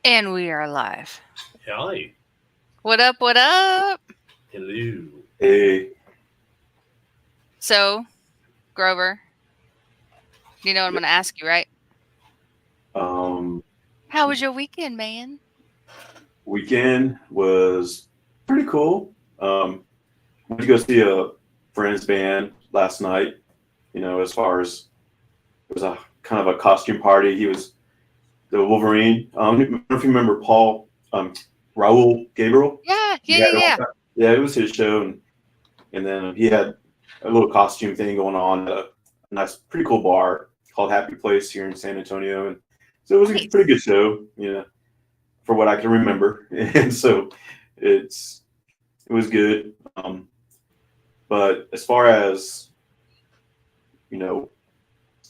And we are live. Hi. What up? What up? Hello. Hey, So, Grover, you know what I'm going to ask you, right? um, How was your weekend, man? weekend was pretty cool. Went to go see a friend's band last night. As far as it was a kind of a costume party. He was the Wolverine. I don't know if you remember Paul, Raul Gabriel. Yeah, yeah, He yeah, had all yeah. that. Yeah, it was his show, and then he had a little costume thing going on at a nice, pretty cool bar called Happy Place here in San Antonio, and so it was a pretty Nice. good show. For what I can remember, and so it's it was good. But as far as you know,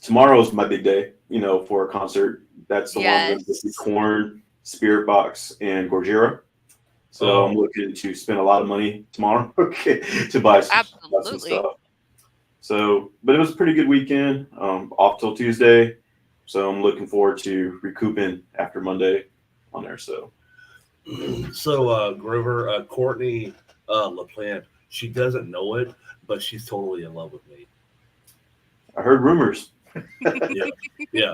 tomorrow's my big day. For a concert. That's the one I'm going to see Yes. Corn, Spirit Box, and Gorgira. So I'm Oh, looking to spend a lot of money tomorrow, okay, to buy some Absolutely. stuff. So, but it was a pretty good weekend. Off till Tuesday, so I'm looking forward to recouping after Monday on there. So, so Grover, Courtney LaPlante, she doesn't know it, but she's totally in love with me. I heard rumors. Yeah, yeah,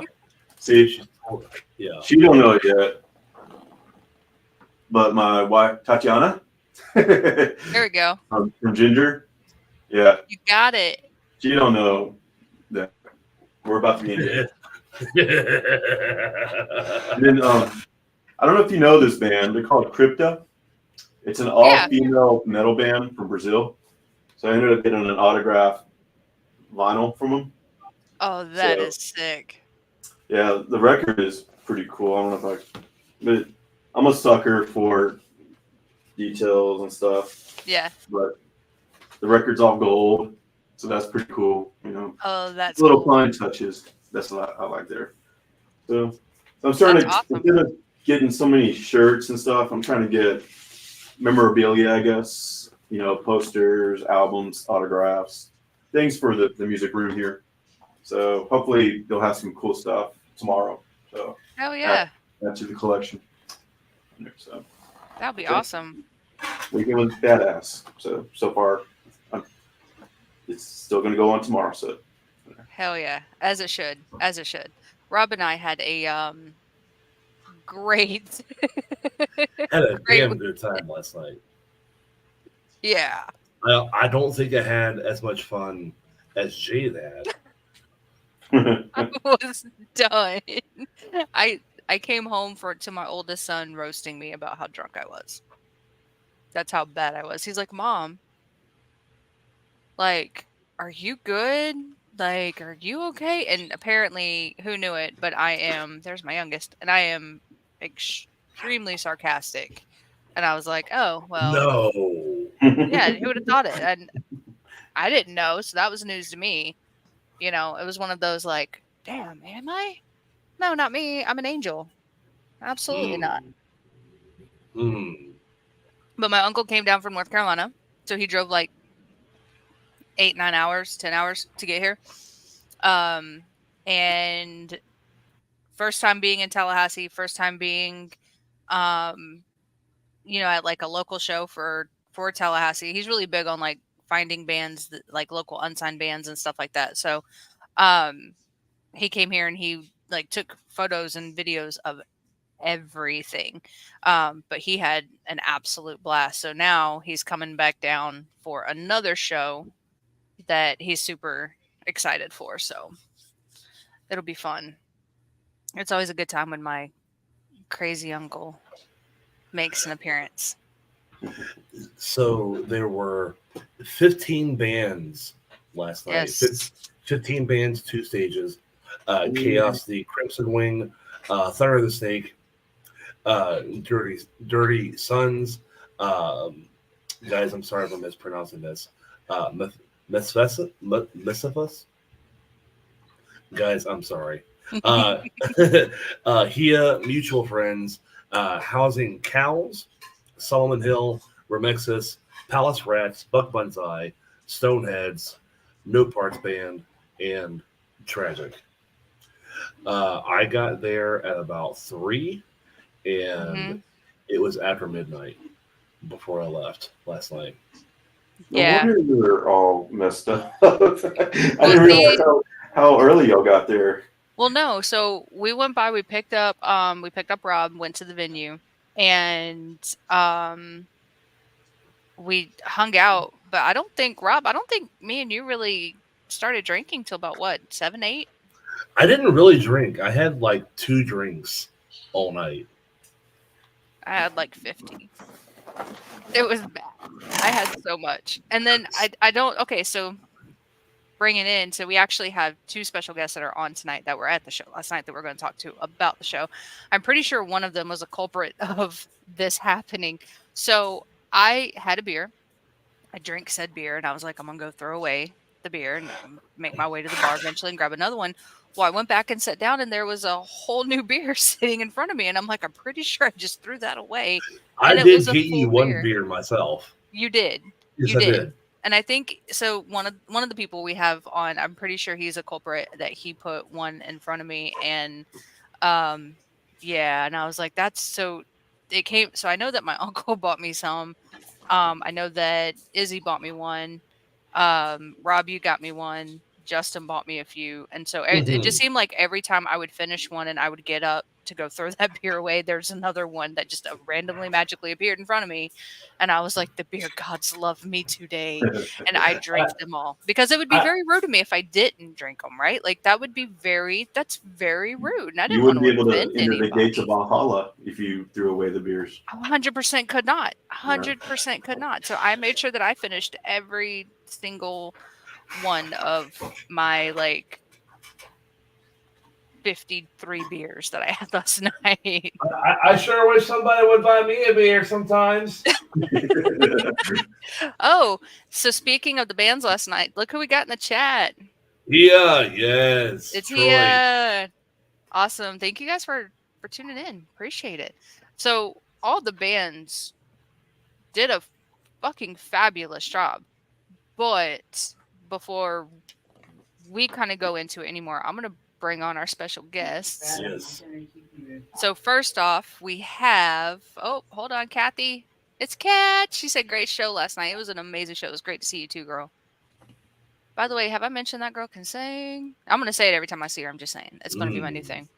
See, she's totally, yeah. she don't know it yet, but my wife Tatiana There we go. from Ginger, yeah, You got it. she don't know that we're about to be engaged. And then I don't know if you know this band. They're called Crypta. It's an Yeah. all-female metal band from Brazil. So I ended up getting an autographed vinyl from them. Oh, that So is sick. yeah, the record is pretty cool. I don't know if but I'm a sucker for details and stuff. Yeah. But the record's all gold, so that's pretty cool. Oh, that's Little cool. fine touches. That's what I like there. So I'm That's starting to awesome. instead of getting so many shirts and stuff, I'm trying to get memorabilia, I guess. Posters, albums, autographs, things for the music room here. So hopefully they'll have some cool stuff tomorrow. So Hell add yeah. that to the collection. So That would be yeah, awesome. weekend was badass. So far, um, it's still going to go on tomorrow. So Hell yeah. As it should. As it should. Rob and I had a great Had a great damn good time last night. yeah. I don't think I had as much fun as Jade had. I was done. I I came home to my oldest son roasting me about how drunk I was. That's how bad I was. He's like, "Mom, like, are you good? Like, are you okay?" And apparently, who knew it? But there's my youngest, and I am extremely sarcastic. And I was like, "Oh, well, No. yeah, who would have thought it?" And I didn't know, so that was news to me. It was one of those like, "Damn, am I? No, not me. I'm an angel." Absolutely not. Mm. Mm. But my uncle came down from North Carolina, so he drove like 8, 9 hours, 10 hours to get here. And first time being in Tallahassee, first time being, um, at like a local show for Tallahassee. He's really big on like finding bands like local unsigned bands and stuff like that. So, um, he came here and he like took photos and videos of everything. But he had an absolute blast. So now he's coming back down for another show that he's super excited for. So it'll be fun. It's always a good time when my crazy uncle makes an appearance. So there were 15 bands last night. Yes. 15 bands, 2 stages. Chaos, the Crimson Wing, Thunder the Snake, Durty Suns. Guys, I'm sorry if I'm mispronouncing this. Mesifus. Guys, I'm sorry. Hia, Mutual Friends, Housing Cows, Solomon Hill, Romexxis, Palace Rats, Buck Banzai, Stoneheads, No Parts Band, and Tragic. I got there at about 3, and it was after midnight before I left last night. No Yeah. wonder you were all messed up. I didn't Well, realize how early y'all got there. Well, no. So we went by. We picked up Rob. Went to the venue, and we hung out. But I don't think me and you really started drinking till about what 7, 8. I didn't really drink. I had like 2 drinks all night. I had like 50. It was bad. I had so much, and then I don't. Okay, so bring it in. So we actually have 2 special guests that are on tonight that were at the show last night that we're going to talk to about the show. I'm pretty sure one of them was a culprit of this happening. So I had a beer. I drank said beer, and I was like, I'm going to go throw away the beer and make my way to the bar eventually and grab another one. Well, I went back and sat down, and there was a whole new beer sitting in front of me. And I'm like, I'm pretty sure I just threw that away. I And it did was a get you full one beer myself. You did. Yes, You I did. did. And I think so. One of the people we have on, I'm pretty sure he's a culprit that he put one in front of me, and yeah. And I was like, that's so. It came. So I know that my uncle bought me some. I know that Izzy bought me one. Rob, you got me one. Justin bought me a few, and so it just seemed like every time I would finish one and I would get up to go throw that beer away, there's another one that just randomly magically appeared in front of me, and I was like, the beer gods love me today, and I drank them all because it would be very rude of me if I didn't drink them, right? Like that's very rude, and I didn't You wouldn't be want able to to offend enter the gates of anybody. Valhalla if you threw away the beers. 100% could not. 100% could not. So I made sure that I finished every single one of my like 53 beers that I had last night. I sure wish somebody would buy me a beer sometimes. Oh, so speaking of the bands last night, look who we got in the chat. Yeah, yes. It's Troy. Hia. Awesome. Thank you guys for tuning in. Appreciate it. So all the bands did a fucking fabulous job. But before we kind of go into it anymore, I'm going to bring on our special guests. Yes. So first off, we have, oh, hold on, Kathy. It's Kat. She said great show last night. It was an amazing show. It was great to see you too, girl. By the way, have I mentioned that girl can sing? I'm going to say it every time I see her. I'm just saying. It's going to be my new thing.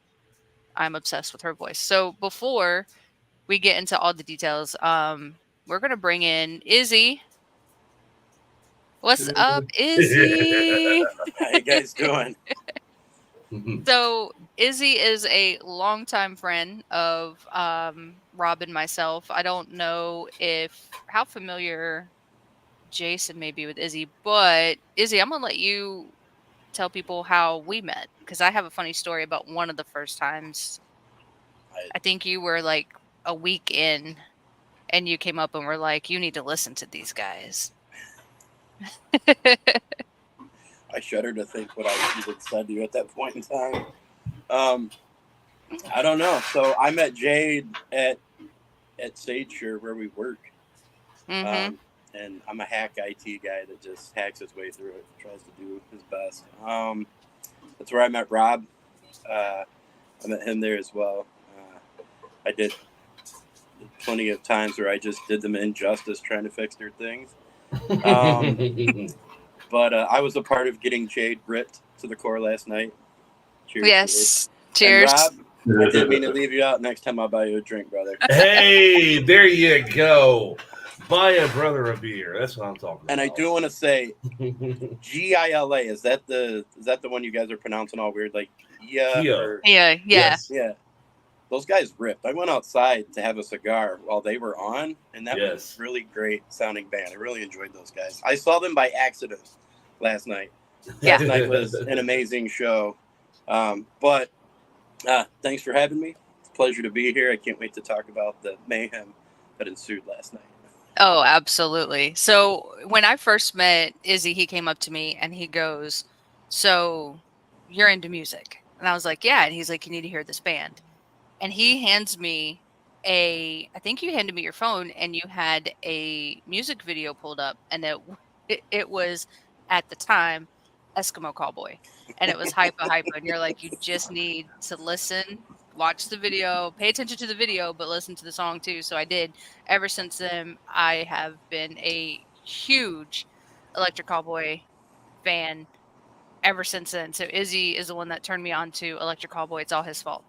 I'm obsessed with her voice. So before we get into all the details, we're going to bring in Izzy. What's up, Izzy? How you guys doing? So Izzy is a longtime friend of Rob and myself. I don't know how familiar Jason may be with Izzy, but Izzy, I'm gonna let you tell people how we met because I have a funny story about one of the first times. I think you were like a week in, and you came up and were like, "You need to listen to these guys." I shudder to think what I even said to you at that point in time. I don't know. So I met Jade at Sage where we work. Mm-hmm. And I'm a hack IT guy that just hacks his way through it, tries to do his best. That's where I met Rob. I met him there as well. I did plenty of times where I just did them injustice trying to fix their things. But I was a part of getting Jade ripped to the core last night. Cheers. Yes. Jade. Cheers. And Rob, I didn't mean to leave you out. Next time I'll buy you a drink, brother. Hey, there you go. Buy a brother a beer. That's what I'm talking about. And I do want to say, Gila, is that the one you guys are pronouncing all weird? Like, yeah. Yeah. Yes. Yeah. Those guys ripped. I went outside to have a cigar while they were on, and that was really great sounding band. I really enjoyed those guys. I saw them by accident last night. Last night was an amazing show. But thanks for having me. It's a pleasure to be here. I can't wait to talk about the mayhem that ensued last night. Oh, absolutely. So when I first met Izzy, he came up to me and he goes, "So you're into music?" And I was like, "Yeah." And he's like, "You need to hear this band." And he hands me I think you handed me your phone and you had a music video pulled up, and it was at the time Eskimo Cowboy, and it was Hypa Hypa, and you're like, "You just need to listen watch the video, pay attention to the video, but listen to the song too. So I did. Ever since then, I have been a huge Electric Callboy fan ever since then. So Izzy is the one that turned me on to Electric Callboy. It's all his fault.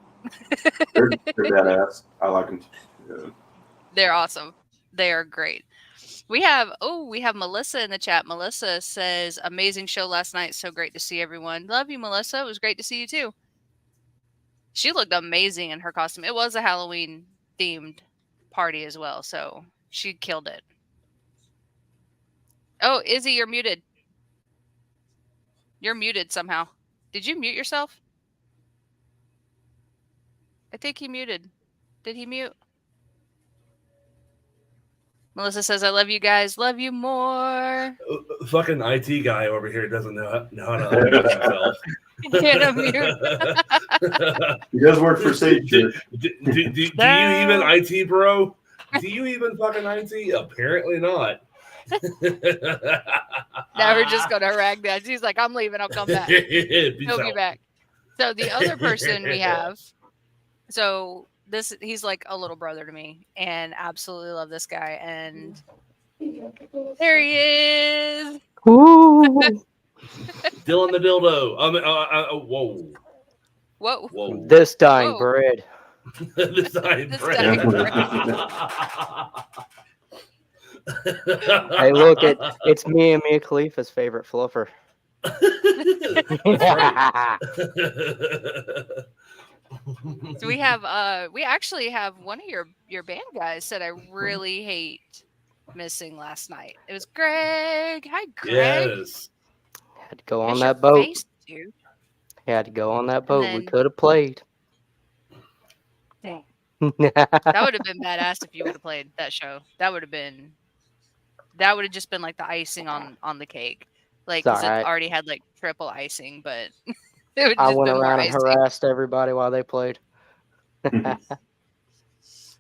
They're badass. I like them. Yeah. They're awesome. They are great. We have Melissa in the chat. Melissa says, amazing show last night. So great to see everyone. Love you, Melissa. It was great to see you too. She looked amazing in her costume. It was a Halloween themed party as well. So she killed it. Oh, Izzy, you're muted. You're muted somehow. Did you mute yourself? I think he muted. Did he mute? Melissa says, I love you guys. Love you more. Fucking IT guy over here doesn't know how to unmute himself. He can't unmute. He does work for safety. Do you even IT, bro? Do you even fucking IT? Apparently not. Now we're just going to rag that. He's like, I'm leaving. I'll come back. He'll be back. So the other person we have, so he's like a little brother to me, and absolutely love this guy. And there he is. Ooh. Dylan the dildo. Whoa. Whoa. This dying bread. This dying This bread. dying bread. Hey, look, it's me and Mia Khalifa's favorite fluffer. So we actually have one of your band guys said I really hate missing last night. It was Greg. Hi, Greg. Yes. Had to go on that boat. Face, dude. Had to go on that boat. then- We could have played. Dang. That would have been badass if you would have played that show. That would have just been like the icing on the cake. Like, 'cause alright. it already had like triple icing, but it would I just went been more around and icing. harassed everybody while they played.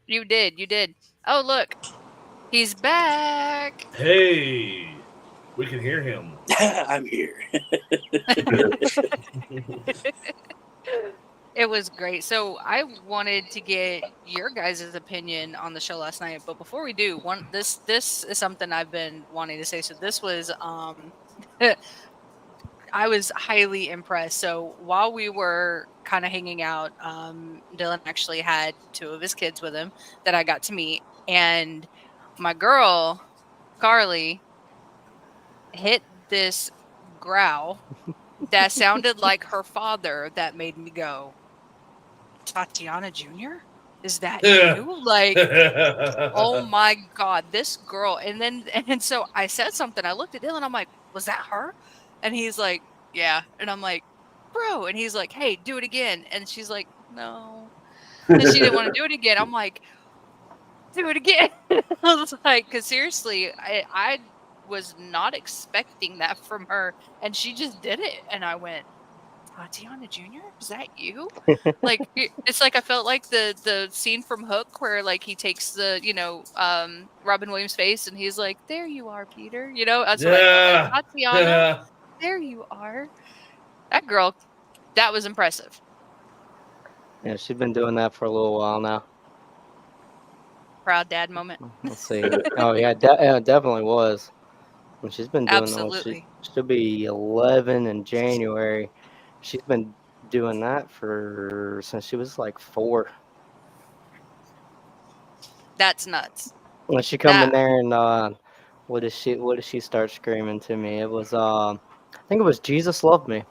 You did. Oh, look. He's back. Hey, we can hear him. I'm here. It was great. So I wanted to get your guys' opinion on the show last night, but before we do, this is something I've been wanting to say. So this was I was highly impressed. So while we were kind of hanging out, Dylan actually had 2 of his kids with him that I got to meet, and my girl Carly hit this growl that sounded like her father. That made me go, Tatiana Jr.? Is that you? Like, oh my God, this girl. And so I said something. I looked at Dylan. I'm like, was that her? And he's like, yeah. And I'm like, bro. And he's like, hey, do it again. And she's like, no. And she didn't want to do it again. I'm like, do it again. I was like, because seriously, I was not expecting that from her. And she just did it. And I went, Tatiana Jr.? Is that you? Like, it's like I felt like the scene from Hook where like he takes the Robin Williams' face and he's like, there you are, Peter. That's what I felt like. Tatiana, there you are. That girl, that was impressive. Yeah, she's been doing that for a little while now. Proud dad moment. Let's see. Oh yeah, it definitely was. And she's been doing Absolutely. She'll be 11 in January. She's been doing that since she was like 4. That's nuts. When she come in there and what did she start screaming to me? It was I think it was Jesus Loved Me.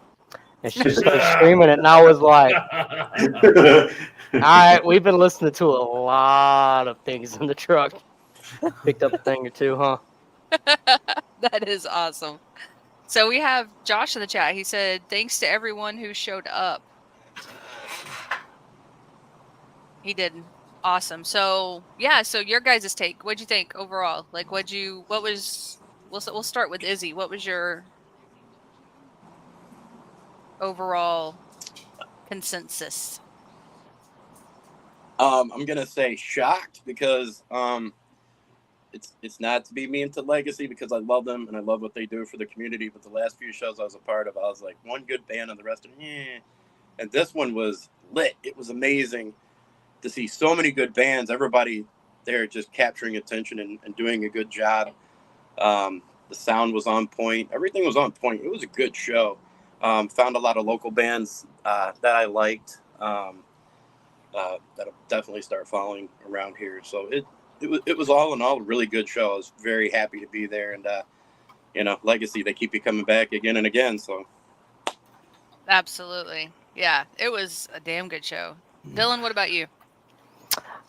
And she started screaming it, and I was like, all right, we've been listening to a lot of things in the truck. Picked up a thing or two, huh? That is awesome. So we have Josh in the chat. He said, thanks to everyone who showed up. He did. Awesome. So yeah, so your guys' take. What'd you think overall? Like we'll start with Izzy. What was your overall consensus? I'm gonna say shocked because it's not to be mean to Legacy because I love them and I love what they do for the community. But the last few shows I was a part of, I was like one good band and the rest of them, and this one was lit. It was amazing to see so many good bands. Everybody there just capturing attention and doing a good job. The sound was on point. Everything was on point. It was a good show. Found a lot of local bands that I liked. That'll definitely start following around here. So it was all in all a really good show. I was very happy to be there, and Legacy, they keep you coming back again and again. So absolutely, yeah, it was a damn good show. Dylan, what about you?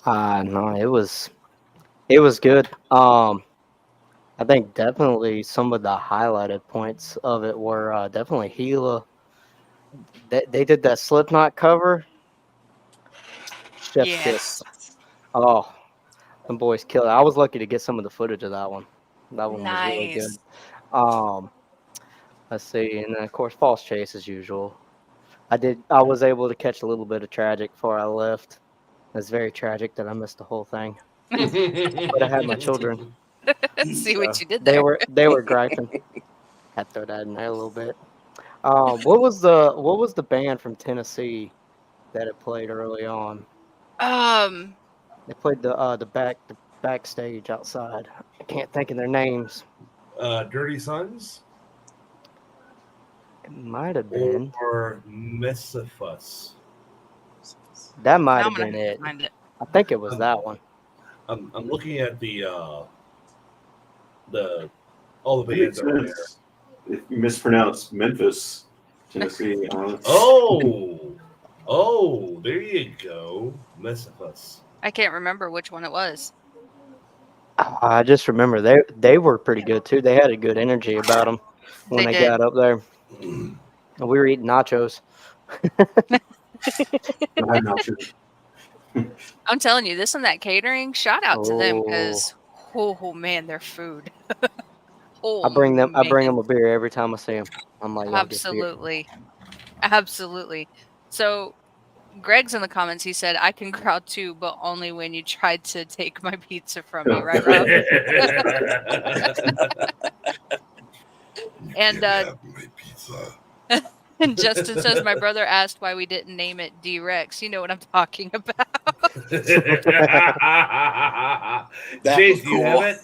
No, it was good. I think definitely some of the highlighted points of it were definitely Gila. They did that Slipknot cover. Chef's kiss. Oh, them boys killed it. I was lucky to get some of the footage of that one. That one was really good. Let's see, and then of course False Chase as usual. I was able to catch a little bit of Tragic before I left. It's very tragic that I missed the whole thing. But I had my children. See what you did there. They were griping. Had to throw that in there a little bit. What was the band from Tennessee that it played early on? They played the backstage outside. I can't think of their names. Durty Suns? It might have been. Or Mesifus. That might have been it. I think it was that one. I'm looking at all the bands over there. If you mispronounce Memphis, Tennessee. Oh, there you go. Mesifus. I can't remember which one it was. I just remember they were pretty good too. They had a good energy about them when they got up there. And we were eating nachos. I'm telling you, this and that catering, shout out to them because oh man, their food. I bring them a beer every time I see them. I'm like, absolutely. So Greg's in the comments. He said, "I can crowd too, but only when you tried to take my pizza from me, right, Rob?" And and Justin says, "My brother asked why we didn't name it D-Rex. You know what I'm talking about." Jade, do you have it?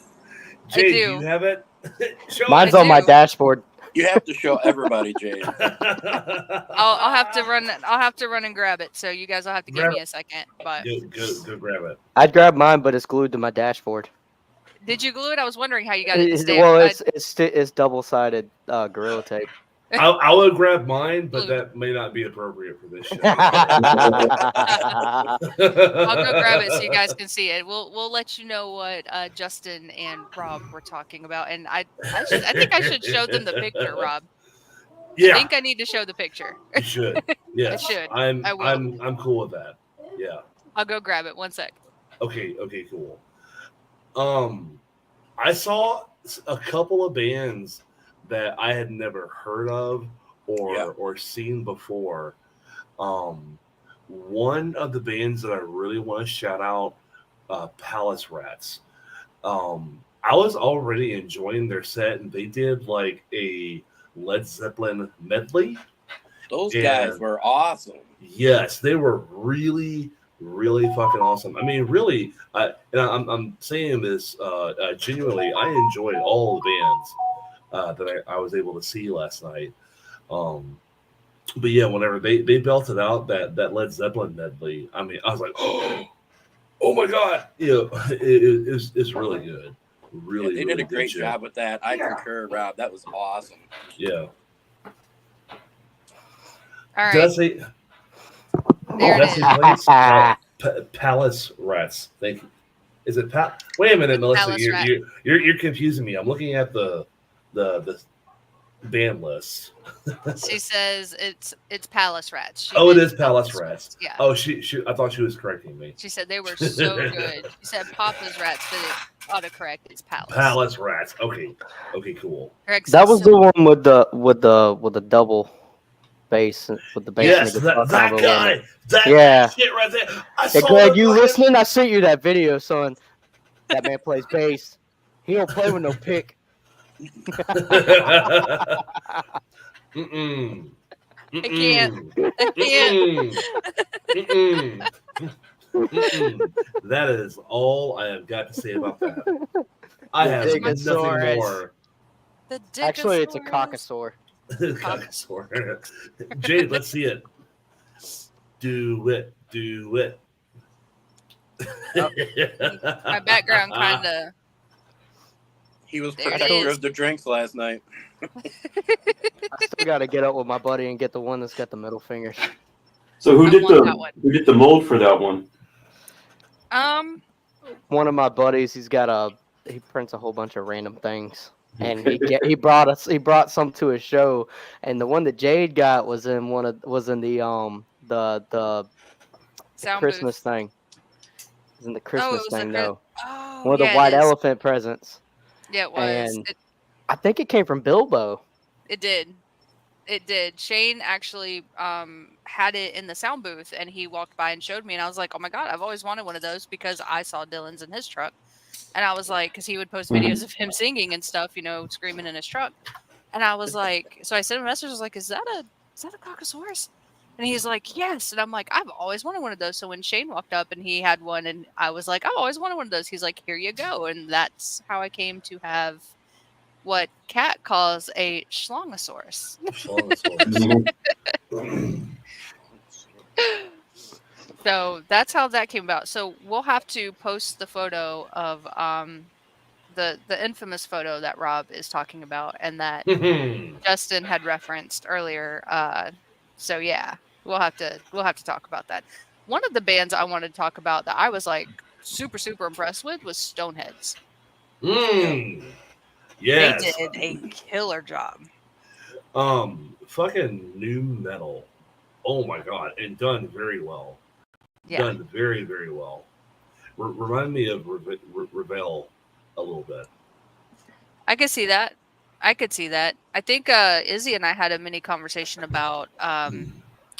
Jade, do you have it? Mine's on my dashboard. You have to show everybody, Jade. I'll have to run and grab it. So you guys will have to give me a second. But go grab it. I'd grab mine, but it's glued to my dashboard. Did you glue it? I was wondering how you got it to stay. Well, it's double-sided Gorilla Tape. I would grab mine, but that may not be appropriate for this show. I'll go grab it so you guys can see it. We'll let you know what Justin and Rob were talking about, and I think I should show them the picture, Rob. Yeah, I think I need to show the picture. You should. Yes, I should. I'm cool with that. Yeah. I'll go grab it. 1 sec. Okay, cool. I saw a couple of bands that I had never heard of or seen before. One of the bands that I really want to shout out, Palace Rats. I was already enjoying their set, and they did like a Led Zeppelin medley. Those guys were awesome. Yes, they were really, really fucking awesome. I mean, really, and I'm saying this genuinely. I enjoyed all the bands that I was able to see last night. But yeah, whenever they belted out that Led Zeppelin medley, I mean, I was like, oh my god, it's really good. Really, they did a great job with that. I concur, Rob. That was awesome. Yeah. All right. Palace Rats. Thank you. Is it Wait a minute, Melissa. You're confusing me. I'm looking at the band list. She says it's Palace Rats. It is Palace Rats. Yeah. Oh, she I thought she was correcting me. She said they were so good. She said Papa's Rats, but it autocorrect. It's Palace. Palace Rats. Okay, cool. That was the one with the double bass with the bass. Yes, that guy. That shit right there. Hey, Greg, you listening? I sent you that video, son. That man plays bass. He don't play with no pick. I can't. Mm-mm. Mm-mm. That is all I have got to say about that. I have nothing Digosaurus. more. The Actually, it's a Digosaurus. cockasaur. Jade, let's see it. Do it. Do it. My background kind of. He was There it protector is. of the drinks last night. I still got to get up with my buddy and get the one that's got the middle fingers. So who I did want that one. who did the mold for that one? One of my buddies, he prints a whole bunch of random things, and he brought some to his show, and the one that Jade got was in the Sound Christmas booth. thing. It was in the Oh, Christmas it was thing the though. Oh, One of the yeah, white it is. elephant presents. Yeah, it was. And I think it came from Bilbo. It did. It did. Shane actually had it in the sound booth, and he walked by and showed me, and I was like, "Oh my god, I've always wanted one of those," because I saw Dylan's in his truck, and I was like, because he would post videos of him singing and stuff, screaming in his truck, and I was like, so I sent him a message, I was like, "Is that a Cockasaurus?" And he's like, "Yes," and I'm like, "I've always wanted one of those." So when Shane walked up and he had one, and I was like, "I've always wanted one of those," he's like, "Here you go," and that's how I came to have what Kat calls a schlongosaurus. So that's how that came about. So we'll have to post the photo of the infamous photo that Rob is talking about and that Justin had referenced earlier. So yeah, we'll have to talk about that. One of the bands I wanted to talk about that I was like super impressed with was Stoneheads. Yes. They did a killer job. Fucking new metal. Oh my god, and done very well. Yeah. Done very, very well. Remind me of Revel a little bit. I could see that. I think Izzy and I had a mini conversation about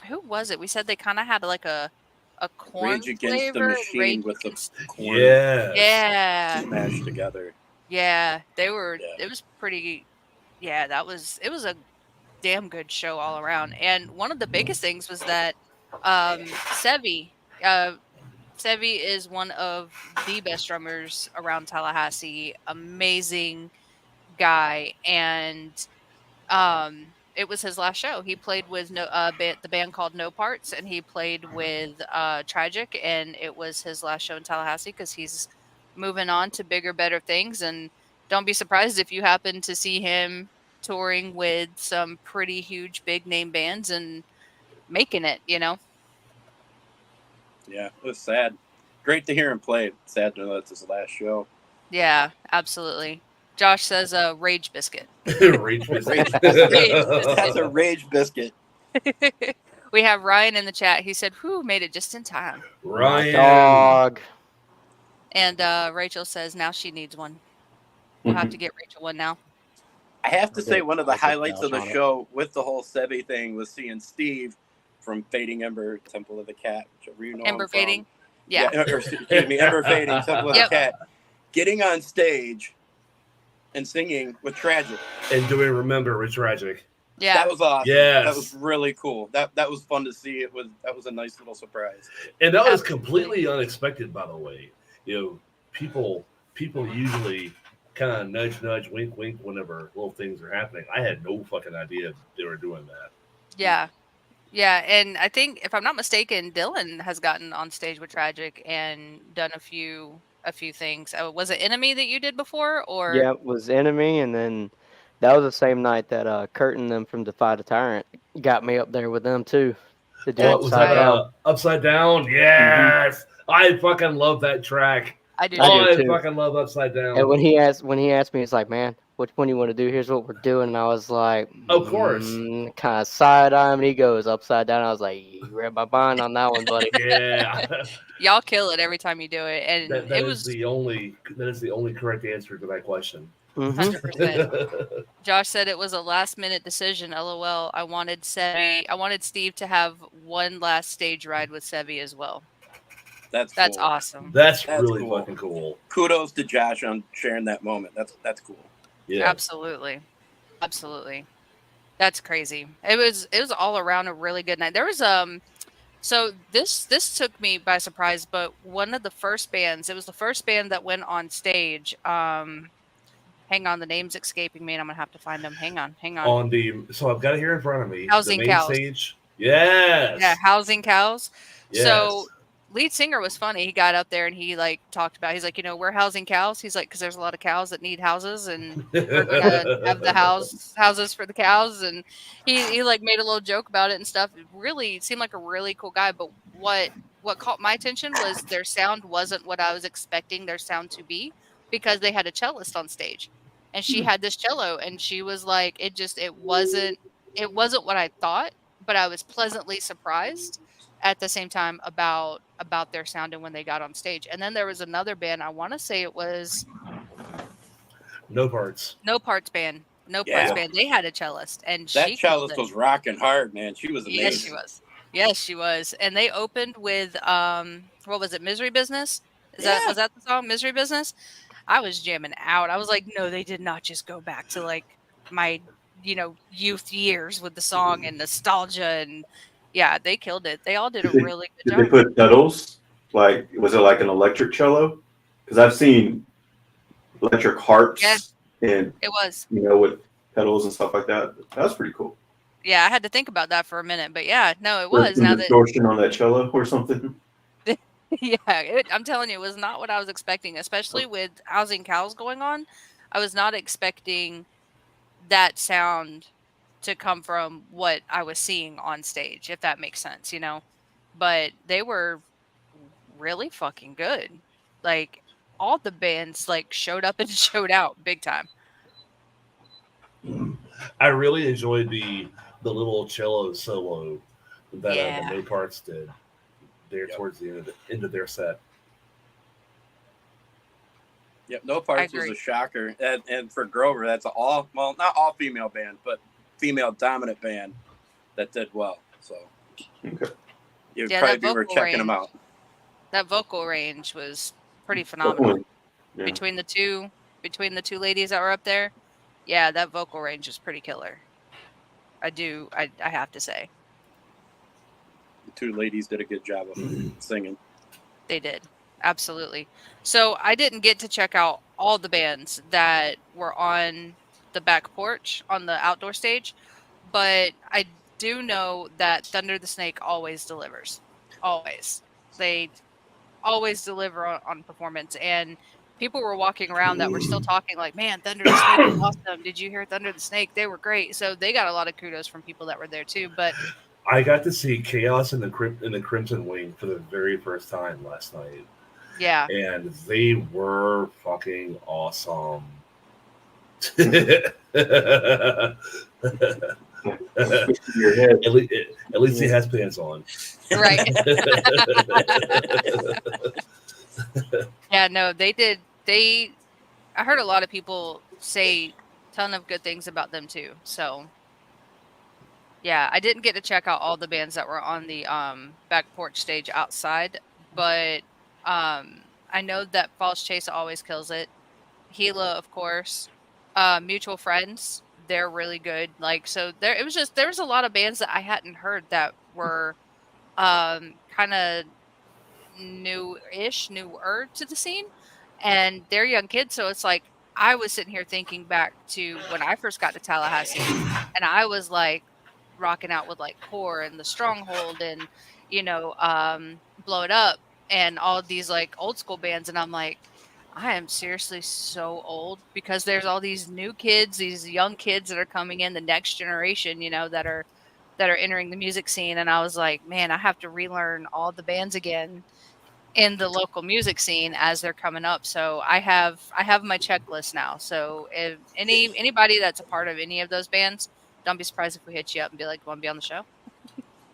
who was it? We said they kind of had like a corn Rage Against flavor. the Machine with the corn smashed together. Yeah, they were. Yeah. It was pretty. Yeah, it was a damn good show all around. And one of the biggest things was that Sevi is one of the best drummers around Tallahassee. Amazing guy, and it was his last show. He played with the band called No Parts, and he played with Tragic, and it was his last show in Tallahassee because he's moving on to bigger, better things. And don't be surprised if you happen to see him touring with some pretty huge, big name bands and making it. Yeah, it was sad. Great to hear him play. Sad to know that's his last show. Yeah, absolutely. Josh says Rage Biscuit. Rage Biscuit. That's a Rage Biscuit. We have Ryan in the chat. He said, "Who made it just in time?" Ryan. Dog. And Rachel says now she needs one. We'll have to get Rachel one now. I have to say one of the highlights of the show with the whole Sevi thing was seeing Steve from Fading Ember, Temple of the Cat, whichever you know Ember him Fading? from. Yeah. Or, excuse me, Ember Fading, Temple of the Cat. Getting on stage and singing with Tragic. And do we remember with Tragic? Yeah. That was awesome. Yes. That was really cool. That was fun to see. That was a nice little surprise. And that was completely unexpected, by the way. People usually kind of nudge, wink, whenever little things are happening. I had no fucking idea they were doing that. Yeah. Yeah, and I think, if I'm not mistaken, Dylan has gotten on stage with Tragic and done a few things. Was it Enemy that you did before, or? Yeah, it was Enemy, and then that was the same night that Kurt and them from Defy the Tyrant got me up there with them too. To do Upside Down. Upside Down, yes. Mm-hmm. I fucking love that track. I do. I fucking love Upside Down. And when he asked me, he's like, "Man, which one you want to do? Here's what we're doing." And I was like, "Of course." Kind of side eye him, and he goes Upside Down. I was like, "You read my mind on that one, buddy." Yeah. Y'all kill it every time you do it, and that is the only correct answer to that question. 100%. Josh said it was a last-minute decision. LOL. I wanted Steve to have one last stage ride with Sevi as well. That's cool. Awesome. That's really cool. Fucking cool. Kudos to Josh on sharing that moment. That's cool. Yeah. Absolutely. That's crazy. It was all around a really good night. There was So this took me by surprise, but one of the first bands, it was the first band that went on stage. Hang on, the name's escaping me, and I'm gonna have to find them. Hang on. So I've got it here in front of me. The Housing main Cows. stage. Yes. Yeah, Housing Cows. Yes. So lead singer was funny. He got up there and he like talked about. He's like, we're housing cows. He's like, because there's a lot of cows that need houses, and we're gonna have the houses for the cows. And he like made a little joke about it and stuff. It really seemed like a really cool guy. But what caught my attention was their sound wasn't what I was expecting their sound to be, because they had a cellist on stage, and she had this cello, and she was like, it wasn't what I thought, but I was pleasantly surprised at the same time about their sound and when they got on stage. And then there was another band, I want to say it was No Parts Band. They had a cellist, and that cellist was rocking hard, man. She was amazing. Yes, she was. And they opened with what was it, Misery Business? Was that the song, Misery Business? I was jamming out. I was like, no, they did not just go back to like my youth years with the song and nostalgia, and yeah, they killed it. They all did a really good job. Did they put pedals? Like, was it like an electric cello? Because I've seen electric harps. Yeah, and it was. With pedals and stuff like that. That was pretty cool. Yeah, I had to think about that for a minute, but yeah, no, it was. Now distortion on that cello or something. Yeah, I'm telling you, it was not what I was expecting, especially with Housing Cows going on. I was not expecting that sound to come from what I was seeing on stage, if that makes sense, But they were really fucking good. Like, all the bands like showed up and showed out big time. I really enjoyed the little cello solo that the No Parts did there towards the end of their set. Yep, No Parts was a shocker, and for Grover, that's not all female band, but female dominant band that did well. So you probably be worth checking them out. That vocal range was pretty phenomenal. Yeah. Between the two ladies that were up there, yeah, that vocal range is pretty killer. I have to say. The two ladies did a good job of singing. They did. Absolutely. So I didn't get to check out all the bands that were on the back porch on the outdoor stage, but I do know that Thunder the Snake always delivers. Always. They always deliver on performance, and people were walking around that were still talking like, man, Thunder the Snake was awesome. Did you hear Thunder the Snake? They were great. So they got a lot of kudos from people that were there too. But I got to see Chaos in the Crimson Wing for the very first time last night. Yeah. And they were fucking awesome. At least he has pants on. Right. Yeah, no, they did. I heard a lot of people say a ton of good things about them too. So yeah, I didn't get to check out all the bands that were on the back porch stage outside, but I know that False Chase always kills it. Gila, of course. Mutual Friends, they're really good. Like, so there was a lot of bands that I hadn't heard that were kind of newer to the scene, and they're young kids. So it's like I was sitting here thinking back to when I first got to Tallahassee, and I was like rocking out with like Core and the Stronghold and Blow It Up and all of these like old school bands, and I'm like, I am seriously so old, because there's all these new kids, these young kids that are coming in, the next generation, that are entering the music scene. And I was like, man, I have to relearn all the bands again in the local music scene as they're coming up. So I have my checklist now. So if anybody that's a part of any of those bands, don't be surprised if we hit you up and be like, want to be on the show?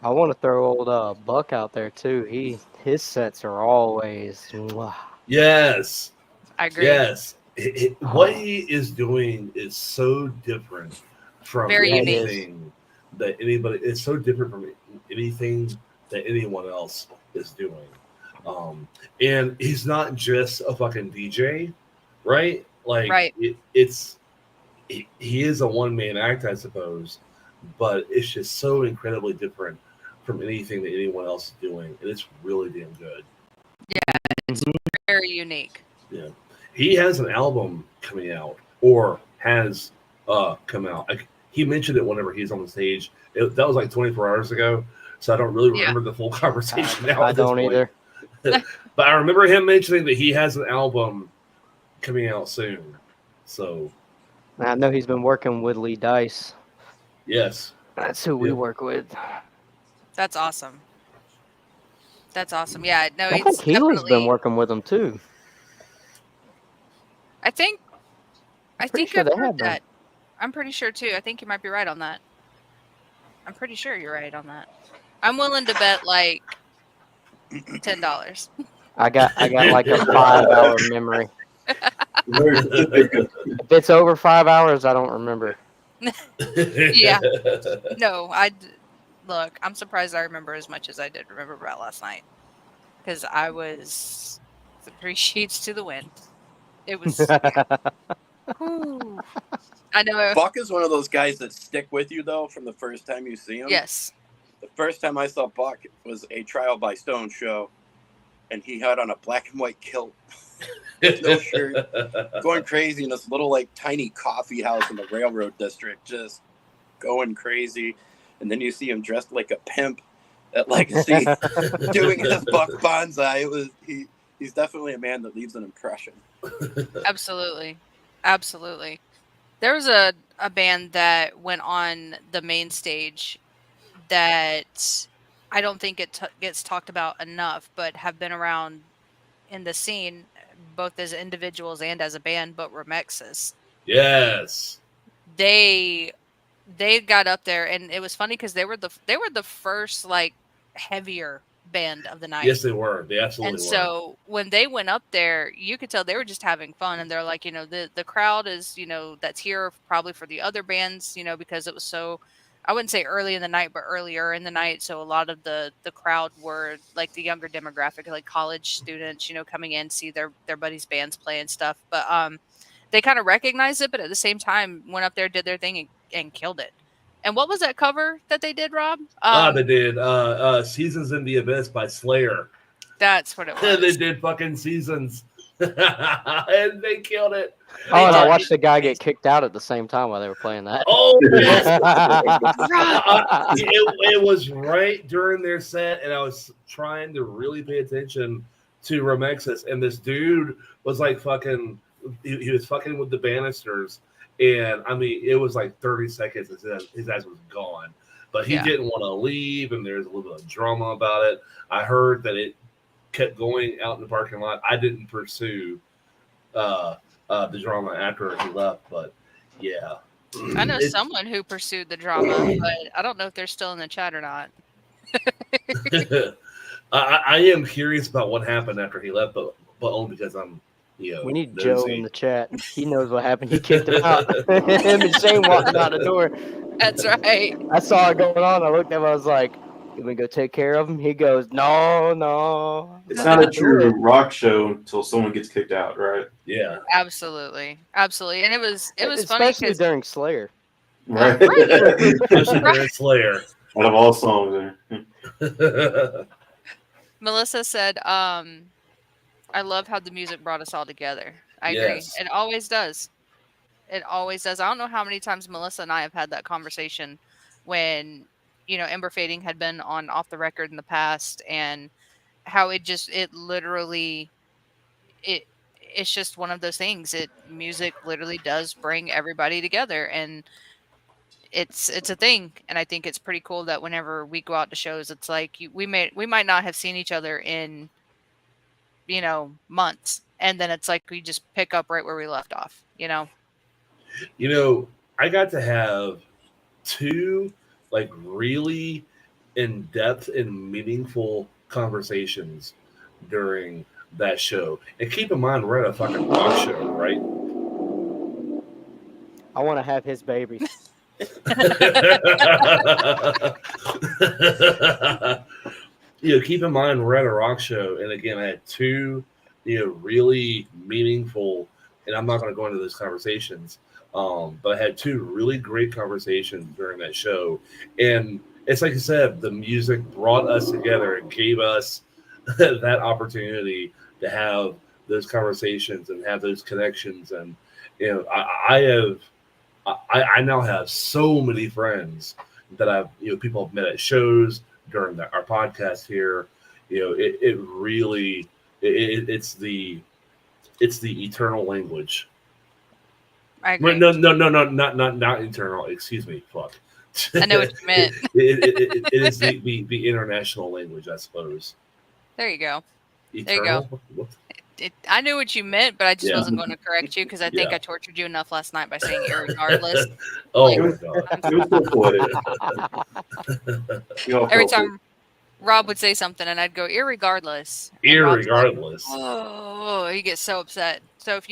I want to throw old Buck out there too. His sets are always yes. I agree. Yes. What he is doing is so different from anything that anybody. It's so different from anything that anyone else is doing. And he's not just a fucking DJ, right? Like, right. He is a one-man act, I suppose, but it's just so incredibly different from anything that anyone else is doing, and it's really damn good. Yeah, it's very unique. Yeah, he has an album coming out, or has come out. He mentioned it whenever he's on the stage. That was like 24 hours ago, so I don't really remember the full conversation now. I don't either. But I remember him mentioning that he has an album coming out soon. So I know he's been working with Lee Dice. Yes. That's who we work with. That's awesome. That's awesome. Yeah, no, I think Gila's been working with him too. I think I've sure heard that. I'm pretty sure too. I think you might be right on that. I'm pretty sure you're right on that. I'm willing to bet like $10. I got like a 5-hour memory. If it's over 5 hours, I don't remember. Yeah. No, look, I'm surprised I remember as much as I did remember about last night. Because I was 3 sheets to the wind. It was I know. Buck is one of those guys that stick with you though from the first time you see him. Yes. The first time I saw Buck was a Trial by Stone show, and he had on a black and white kilt, no shirt, going crazy in this little like tiny coffee house in the railroad district, just going crazy. And then you see him dressed like a pimp at Legacy, doing his Buck Banzai. He's definitely a man that leaves an impression. Absolutely. Absolutely. There was a band that went on the main stage that I don't think it gets talked about enough, but have been around in the scene, both as individuals and as a band, but Romexxis. Yes. They got up there, and it was funny because they were the first like heavier band of the night. Yes, they were. They absolutely were. And so when they went up there, you could tell they were just having fun, and they're like, the crowd is, that's here probably for the other bands, because it was so, I wouldn't say early in the night, but earlier in the night. So a lot of the crowd were like the younger demographic, like college students, coming in, see their buddies' bands play and stuff. But they kind of recognized it, but at the same time went up there, did their thing, and killed it. And what was that cover that they did, Rob? They did Seasons in the Abyss by Slayer. That's what it was. They did fucking Seasons. And they killed it. Oh, and I watched the guy get kicked out at the same time while they were playing that. Oh, yes. It was right during their set, and I was trying to really pay attention to Romexxis, and this dude was like fucking, he was fucking with the banisters. And I mean, it was like 30 seconds, his ass was gone. But he didn't want to leave, and there's a little bit of drama about it. I heard that it kept going out in the parking lot. I didn't pursue the drama after he left, but yeah. I know someone who pursued the drama, but I don't know if they're still in the chat or not. I am curious about what happened after he left, but only because I'm. We need Joe in the chat. He knows what happened. He kicked him out. Him and Shane walking out the door. That's right. I saw it going on. I looked at him. I was like, "Can we go take care of him?" He goes, "No." It's not a true rock show until someone gets kicked out, right? Yeah. Absolutely. And it was funny, especially during Slayer. Right. Especially during Slayer. Out of all songs, Melissa said, I love how the music brought us all together. I agree. It always does. It always does. I don't know how many times Melissa and I have had that conversation when, Ember Fading had been on Off the Record in the past, and how it's just one of those things. Music literally does bring everybody together, and it's a thing. And I think it's pretty cool that whenever we go out to shows, it's like we might not have seen each other in months, and then it's like we just pick up right where we left off. I got to have 2 like really in-depth and meaningful conversations during that show. And keep in mind, we're at a fucking rock show, right? I want to have his baby. Keep in mind we're at a rock show, and again, I had 2, really meaningful, and I'm not going to go into those conversations, but I had 2 really great conversations during that show, and it's like you said, the music brought us together and gave us that opportunity to have those conversations and have those connections. And I now have so many friends that I've people have met at shows during our podcast here. It really it's the eternal language. I agree. No, not eternal. Excuse me. Fuck. I know what you meant. It is the international language, I suppose. There you go. Eternal? There you go. I knew what you meant, but I just wasn't going to correct you because I think Yeah. I tortured you enough last night by saying irregardless. Oh Like, my god! Every time Rob would say something, and I'd go irregardless. Irregardless. Like, oh, he gets so upset. So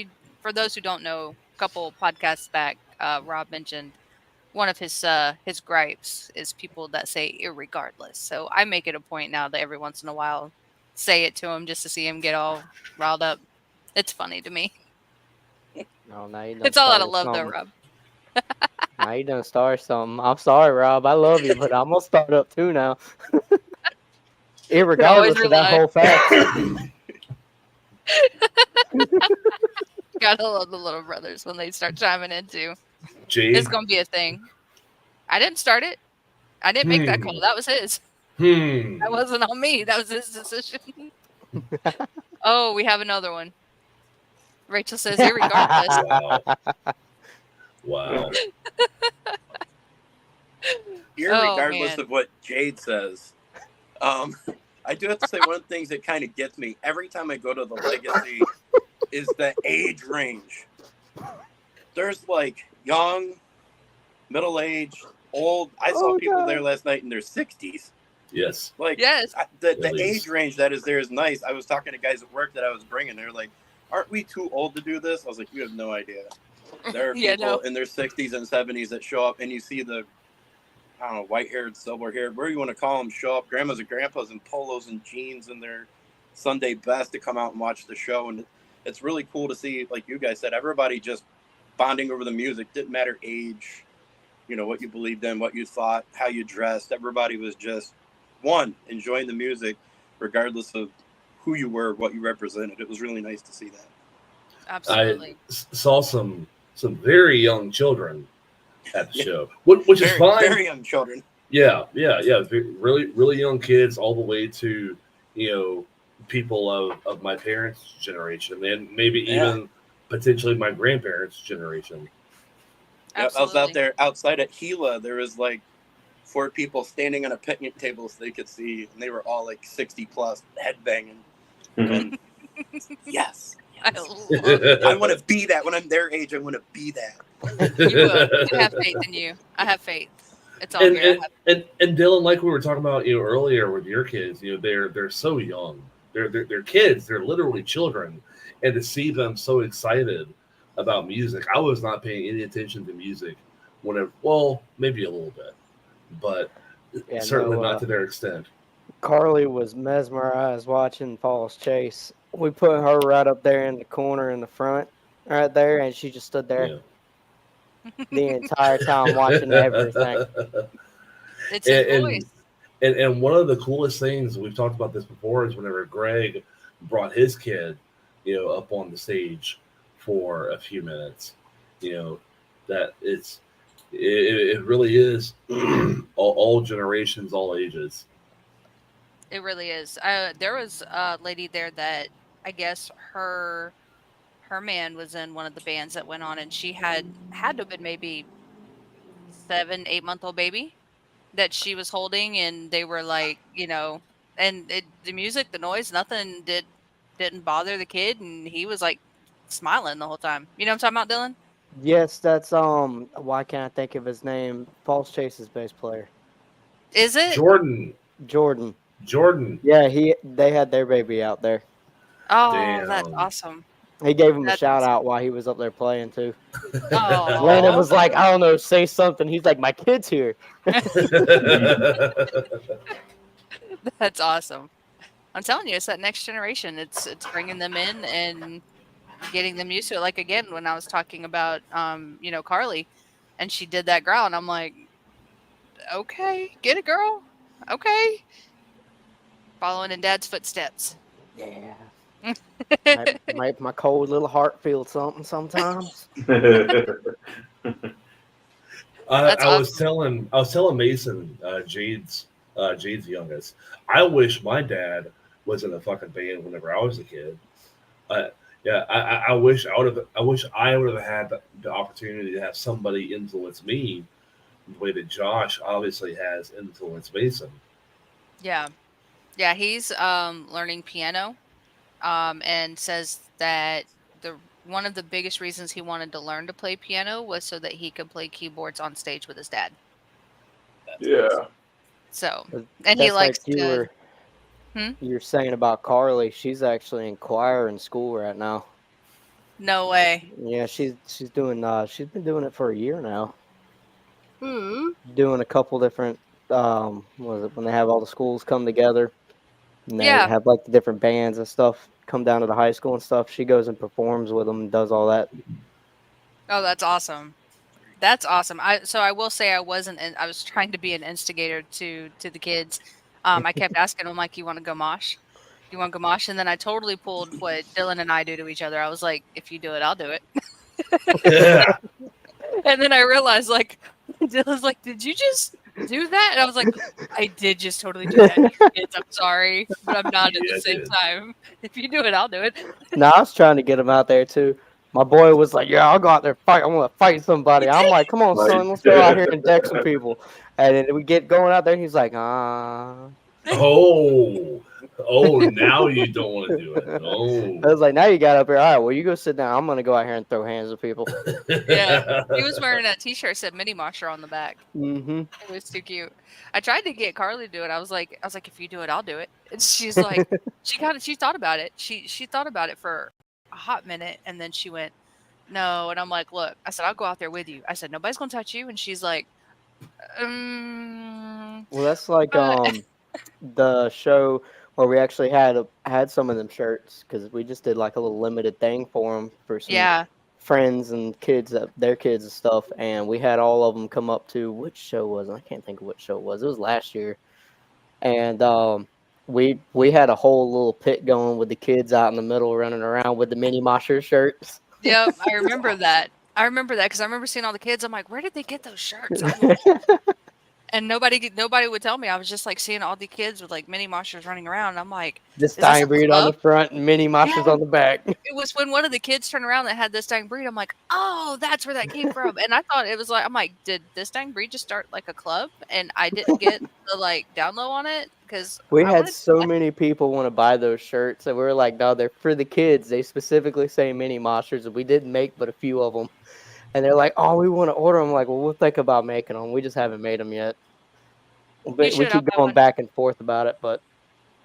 for those who don't know, a couple podcasts back, Rob mentioned one of his gripes is people that say irregardless. So I make it a point now that every once in a while say it to him just to see him get all riled up. It's funny to me. No, now you done It's all out of started love, though, something. Rob. Now you done start something. I'm sorry, Rob. I love you, but I'm gonna start up too now. Irregardless of that whole fact. Gotta love the little brothers when they start chiming in too. Jade? It's gonna be a thing. I didn't start it. I didn't make that call. That was his. That wasn't on me. That was his decision. Oh, we have another one. Rachel says irregardless. Wow. Irregardless of what Jade says. I do have to say one of the things that kind of gets me every time I go to the Legacy is the age range. There's like young, middle-aged, old. I saw people there last night in their 60s. Yes. Like, yes. The age range that is there is nice. I was talking to guys at work that I was bringing. They're like, aren't we too old to do this? I was like, you have no idea. There are people in their 60s and 70s that show up, and you see the, I don't know, white-haired, silver-haired, whatever you want to call them, show up, grandmas and grandpas in polos and jeans and their Sunday best to come out and watch the show. And it's really cool to see, like you guys said, everybody just bonding over the music. Didn't matter age, what you believed in, what you thought, how you dressed. Everybody was just, enjoying the music, regardless of who you were, what you represented. It was really nice to see that. Absolutely. I saw some very young children at the show, which is fine. Very young children. Yeah. Really, really young kids, all the way to people of my parents' generation, and maybe even potentially my grandparents' generation. Yep, I was out there outside at Gila. There was like 4 people standing on a picnic table so they could see, and they were all like 60 plus, headbanging. And yes. I want to be that when I'm their age. I want to be that. You will. I have faith in you. I have faith. It's all here. And Dylan, like we were talking about earlier with your kids, they're so young. They're kids. They're literally children, and to see them so excited about music, I was not paying any attention to music whenever. Well, maybe a little bit, but certainly not to their extent. Carly was mesmerized watching Paul's Chase. We put her right up there in the corner in the front, right there, and she just stood there the entire time watching everything. It's his voice. And one of the coolest things, we've talked about this before, is whenever Greg brought his kid, up on the stage for a few minutes, that it really is all generations, all ages. It really is. There was a lady there that I guess her man was in one of the bands that went on, and she had to have been maybe 7-8 month old baby that she was holding, and they were like, and the music, the noise, nothing didn't bother the kid, and he was like smiling the whole time. You know what I'm talking about, Dylan? Yes, that's why can't I think of his name? Paul's Chase's bass player. Is it Jordan? Yeah, they had their baby out there. Oh, that's awesome. He gave him a shout out while he was up there playing too. Oh, Landon was like, I don't know, say something. He's like, my kid's here. That's awesome. I'm telling you, it's that next generation. It's bringing them in and getting them used to it. Like again, when I was talking about Carly, and she did that growl, and I'm like, Okay, get it, girl. Okay, following in Dad's footsteps. Yeah. Might my cold little heart feel something sometimes. That's I was awesome. telling Mason, Jade's youngest. I wish my dad was in a fucking band whenever I was a kid. Uh, yeah, I wish I would have had the opportunity to have somebody influence me the way that Josh obviously has influenced Mason. Yeah, yeah. He's learning piano, and says that the one of the biggest reasons he wanted to learn to play piano was so that he could play keyboards on stage with his dad. Yeah. So, and he That's like likes to. Hmm? you're saying about Carly. She's actually in choir in school right now. No way. Yeah, she's doing she's been doing it for a year now. Hmm. Doing a couple different what is it when they have all the schools come together and they Yeah. have like the different bands and stuff come down to the high school and stuff. She goes and performs with them and does all that. Oh, that's awesome. That's awesome. I will say I wasn't. I was trying to be an instigator to the kids. I kept asking them like, "You want to go mosh? You want to go mosh?" And then I totally pulled what Dylan and I do to each other. I was like, "If you do it, I'll do it." Yeah. And then I realized like Dylan's like, "Did you just do that?" And I was like, "I did just totally do that, kids. I'm sorry, but I'm not at the same time. If you do it, I'll do it." No, I was trying to get him out there too. My boy was like, "Yeah, I'll go out there and fight. I'm gonna fight somebody." You I'm did. like, "Come on, Right. son, let's go out here and deck some people." And then we get going out there. He's like, Oh, now you don't want to do it. I Oh. was like, "Now you got up here. All right, well, you go sit down. I'm gonna go out here and throw hands with people." Yeah, he was wearing a T-shirt that said "Mini Mosher" on the back. Mm-hmm. It was too cute. I tried to get Carly to do it. I was like, if you do it, I'll do it. And she's like, she thought about it. She thought about it for a hot minute, and then she went, no. And I'm like, look, I said, I'll go out there with you. I said, nobody's gonna touch you. And she's like, Well, that's like but the show where we actually had some of them shirts because we just did like a little limited thing for them for some yeah, friends and kids, their kids and stuff, and we had all of them come up to which show was it? I can't think of what show it was. It was last year, and we had a whole little pit going with the kids out in the middle running around with the mini Mosher shirts. yep, I remember that. I remember that because I remember seeing all the kids. I'm like, where did they get those shirts? And nobody would tell me. I was just like seeing all the kids with like mini monsters running around. And I'm like, This is this dying a breed on the club? front and mini Moshers Yeah. on the back. It was when one of the kids turned around that had this dang breed. I'm like, oh, that's where that came from. And I thought it was like, I'm like, did this dang breed just start like a club? And I didn't get the like down low on it because We I had wanted. so many people want to buy those shirts, and we were like, no, they're for the kids. They specifically say mini Moshers, and we didn't make but a few of them. And they're like, oh, we want to order them. Like, well, we'll think about making them. We just haven't made them yet. You We should. I'll keep buy going one. back and forth about it, but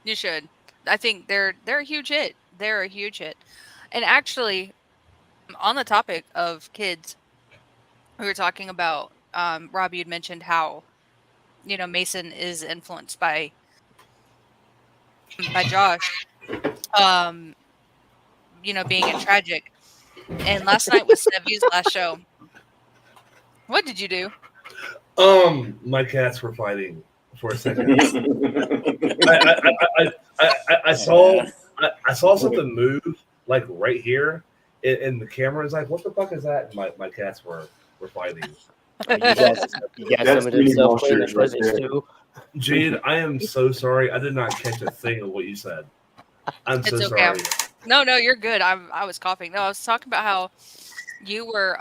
You should. I think they're a huge hit. They're a huge hit. And actually, on the topic of kids, we were talking about Robbie had mentioned how Mason is influenced by Josh. Um, being in Tragic. And last night was Sevy's last show. What did you do? My cats were fighting for a second. I saw something move like right here, and the camera is like, "What the fuck is that?" And my cats were fighting. you got That's some of mini this stuff clean monsters up right with it there. too. Jade, I am so sorry. I did not catch a thing of what you said. I'm so It's okay. sorry. No, you're good. I was coughing. No, I was talking about how you were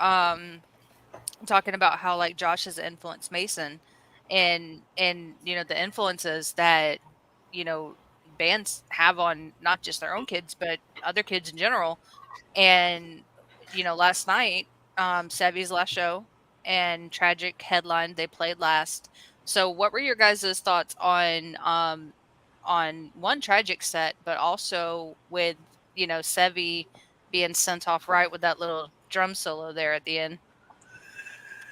talking about how like Josh has influenced Mason, and the influences that bands have on not just their own kids but other kids in general. And last night, Sevy's last show and Tragic headline. They played last. So, what were your guys' thoughts on one Tragic set, but also with Sevy being sent off right with that little drum solo there at the end?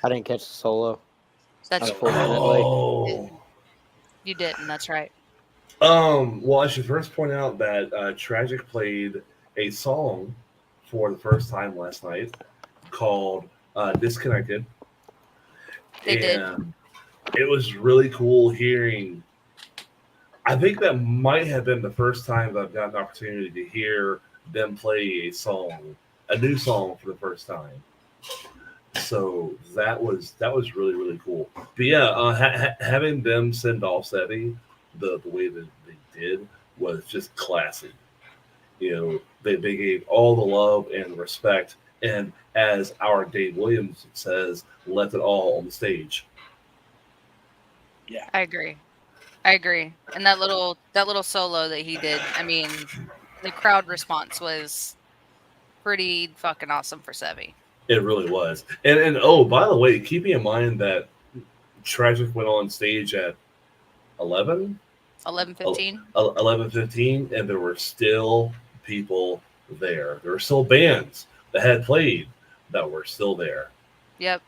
I didn't catch the solo. That's Unfortunately. Oh. You didn't. That's right. Well, I should first point out that Tragic played a song for the first time last night called "Disconnected." They did. it was really cool hearing. I think that might have been the first time that I've gotten an opportunity to hear them play a new song for the first time. So that was really, really cool. But yeah, having them send off Sevi the way that they did was just classy. They gave all the love and respect, and as our Dave Williams says, left it all on the stage. Yeah, I agree. And that little solo that he did, I mean, the crowd response was pretty fucking awesome for Sevi. It really was. And oh, by the way, keeping in mind that Tragic went on stage at 11? 11:15. 11:15, and there were still people there. There were still bands that had played that were still there. Yep.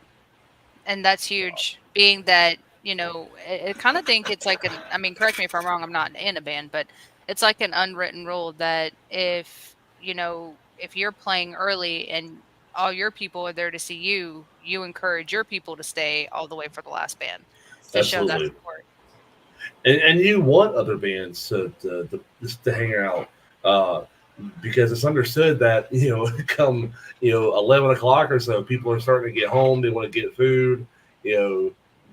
And that's huge. Being that, I kind of think it's like I mean, correct me if I'm wrong, I'm not in a band, but it's like an unwritten rule that if you're playing early and all your people are there to see you, you encourage your people to stay all the way for the last band to show that support. And you want other bands to hang out because it's understood that come 11 o'clock or so, people are starting to get home. They want to get food,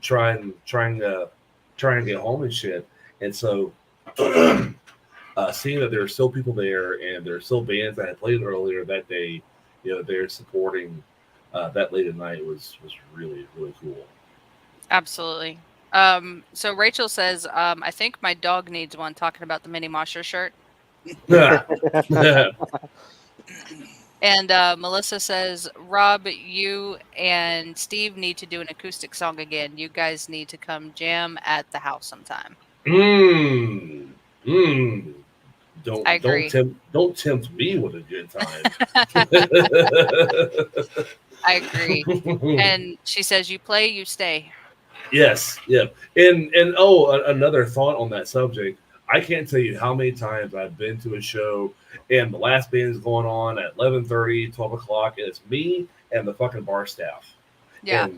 trying to get home and shit. And so seeing that there are still people there and there are still bands that had played earlier that day, they're supporting that late at night was really, really cool. Absolutely. So Rachel says, I think my dog needs one, talking about the Mini Mosher shirt. And Melissa says, Rob, you and Steve need to do an acoustic song again. You guys need to come jam at the house sometime. Don't tempt me with a good time. I agree. And she says, you play, you stay. Yes, yeah. And another thought on that subject. I can't tell you how many times I've been to a show and the last band is going on at 11:30, 12 o'clock, and it's me and the fucking bar staff. Yeah.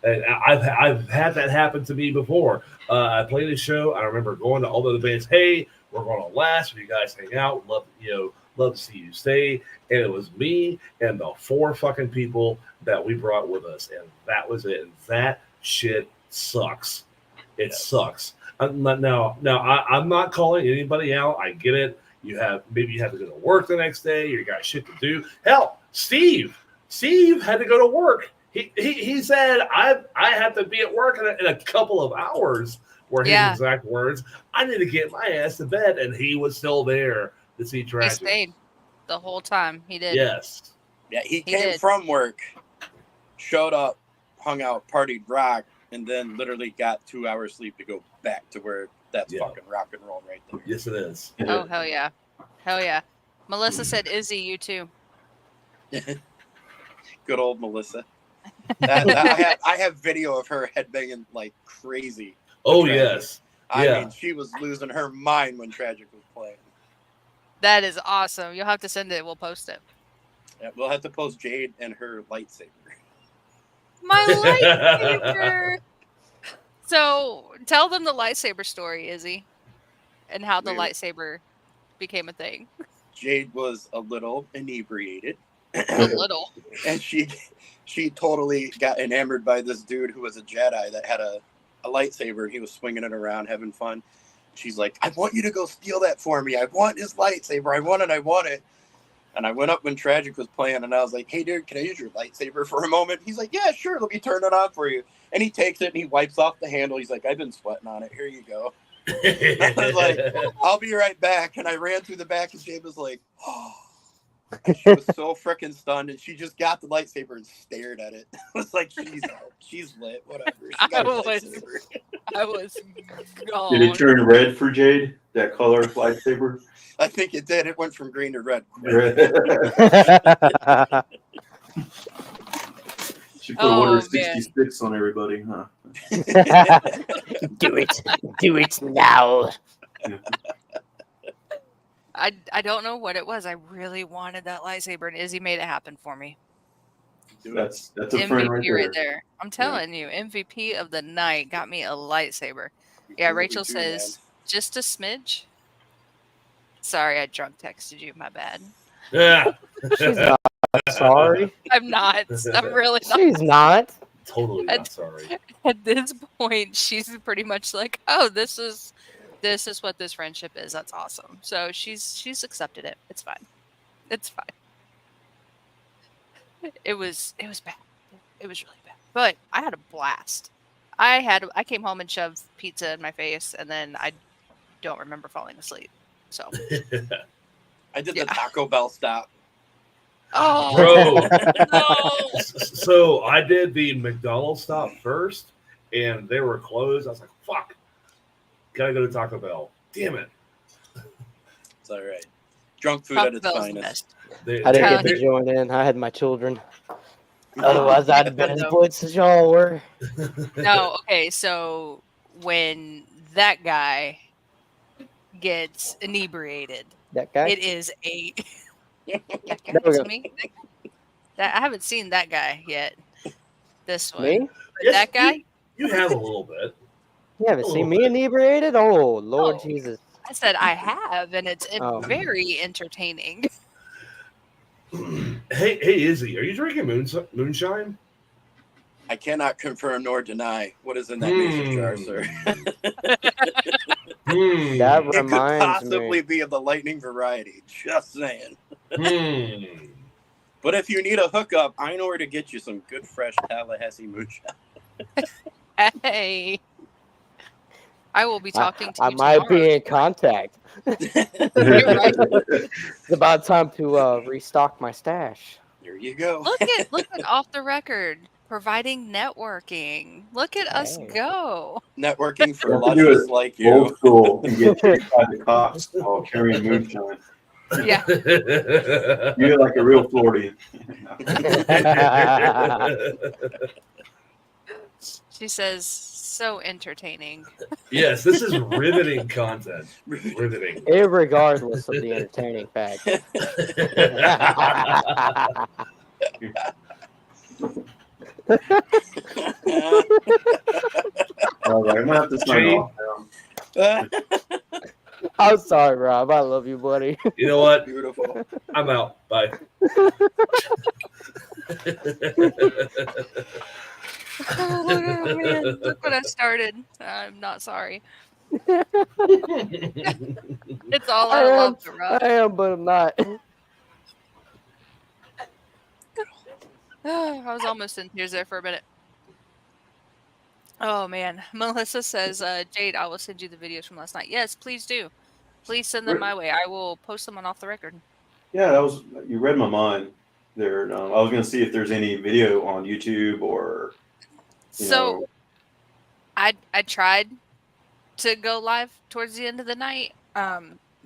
And I've had that happen to me before. I played a show. I remember going to all the other bands. Hey, we're going to last. You guys hang out. Love to see you stay. And it was me and the 4 fucking people that we brought with us, and that was it. And that shit sucks. It sucks. I'm not calling anybody out. I get it. Maybe you have to go to work the next day, or you got shit to do. Hell, Steve had to go to work. He said, I have to be at work in a couple of hours, were his exact words. I need to get my ass to bed, and he was still there to see Tragic. He stayed the whole time. He did. Yes. Yeah, he came from work, showed up, hung out, partied, rock, and then literally got 2 hours sleep to go back to where that's fucking rock and roll right there. Yes, it is. Oh, hell yeah. Hell yeah. Melissa said, Izzy, you too. Good old Melissa. I have video of her headbanging like crazy. Oh, yes. I mean, she was losing her mind when Tragic was playing. That is awesome. You'll have to send it. We'll post it. Yeah, we'll have to post Jade and her lightsaber. My lightsaber. So tell them the lightsaber story, Izzy, and how the lightsaber became a thing. Jade was a little inebriated. A little. And she totally got enamored by this dude who was a Jedi that had a lightsaber. He was swinging it around, having fun. She's like, I want you to go steal that for me. I want his lightsaber. I want it. And I went up when Tragic was playing, and I was like, hey, dude, can I use your lightsaber for a moment? He's like, yeah, sure. Let me turn it on for you. And he takes it, and he wipes off the handle. He's like, I've been sweating on it. Here you go. I was like, I'll be right back. And I ran through the back, and Jade was like, oh. She was so freaking stunned, and she just got the lightsaber and stared at it. I was like, she's lit, whatever. She got I was gone. Did it turn red for Jade, that color lightsaber? I think it did. It went from green to red. She put order 66 on everybody, huh? Do it now. I don't know what it was. I really wanted that lightsaber, and Izzy made it happen for me. That's a friend MVP right there. I'm telling you, MVP of the night got me a lightsaber. Yeah, Rachel says just a smidge. Sorry, I drunk texted you. My bad. Yeah. She's not sorry. I'm not. I'm really not. She's not. Totally not sorry. At this point, she's pretty much like, "Oh, this is what this friendship is. That's awesome." So she's accepted it. It's fine. It's fine. It was bad. It was really bad. But I had a blast. I came home and shoved pizza in my face, and then I don't remember falling asleep. So I did the Taco Bell stop. Oh, bro! No. So I did the McDonald's stop first, and they were closed. I was like, "Fuck, gotta go to Taco Bell." Damn it! It's all right. Drunk food Taco at its Bell's finest. I didn't get to join in. I had my children. Otherwise, I'd have been as blitzed as y'all were. No, okay. So when that guy gets inebriated, That guy? it is a. That guy, There we it's go. me. I haven't seen that guy yet. This one. Me? But Yes, that guy? You have a little bit. You haven't A seen little me bit. inebriated? Oh, Lord Oh. Jesus. I said I have, and it's Oh. very entertaining. Hey, Izzy, are you drinking moonshine? I cannot confirm nor deny what is in that mason jar, sir. That It could reminds possibly me. be of the lightning variety. Just saying. Hmm. But if you need a hookup, I know where to get you some good, fresh Tallahassee moonshine. Hey. I will be talking to I you might tomorrow. be in contact. You're right. It's about time to restock my stash. There you go. Look at Off the Record providing networking. Look at us Hey. go. Networking for You have to do luscious it like old you. school and get chased by the cops while carrying moonshine. Yeah. You're like a real Floridian. She says, so entertaining. Yes, this is riveting content. Riveting. Irregardless of the entertaining factor. All right, I'm gonna have to sign Jade. off now. I'm sorry, Rob. I love you, buddy. You know what? Beautiful. I'm out. Bye. Oh, man. Look what I started. I'm not sorry. It's all I out of am. love, Rob. I am, but I'm not. I was almost in tears there for a minute. Oh man, Melissa says, Jade, I will send you the videos from last night. Yes, please do. Please send them my way. I will post them on Off the Record. Yeah, you read my mind there. I was gonna see if there's any video on YouTube or. So, I tried to go live towards the end of the night,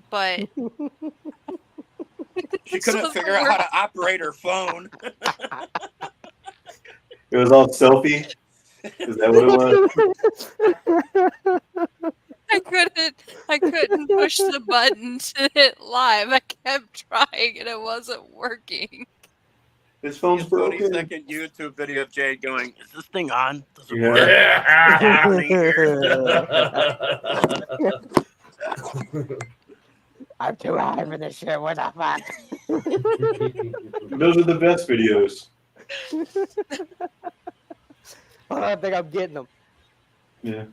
but she couldn't figure out how to operate her phone. It was all selfie. Is that what it was? I couldn't push the button to hit live. I kept trying and it wasn't working. His phone's broken. 20-second YouTube video of Jade going, "Is this thing on? Does it Yeah. I'm too high for this shit. What the fuck? Those are the best videos. I think I'm getting them. Yeah.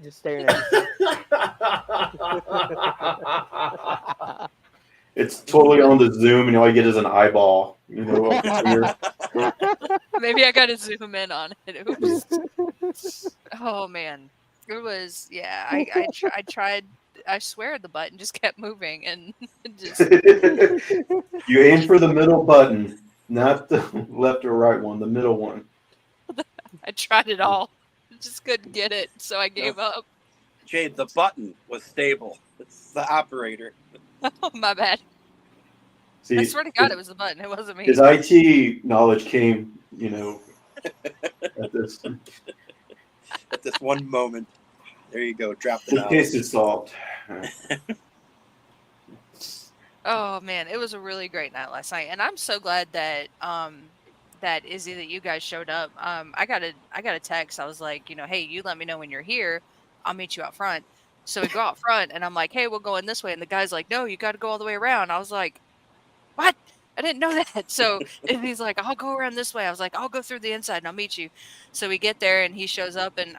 Just staring at you. It's totally on the Zoom, and all you get is an eyeball. You know, Maybe I gotta zoom in on it. Oops. Oh man, it was I tried. I swear the button just kept moving and just. You aim for the middle button, not the left or right one. The middle one. I tried it all, just couldn't get it, so I gave up. Jade, the button was stable. It's the operator. Oh my bad. See, I swear to God, it was the button. It wasn't me. His IT knowledge came, at this. At this one moment. There you go. Drop the The case knowledge. is solved. Oh man, it was a really great night last night, and I'm so glad that that Izzy, that you guys showed up. I got a text. I was like, hey, you let me know when you're here. I'll meet you out front. So we go out front, and I'm like, hey, we'll go in this way. And the guy's like, no, you got to go all the way around. I was like, what? I didn't know that. So and he's like, I'll go around this way. I was like, I'll go through the inside and I'll meet you. So we get there and he shows up, and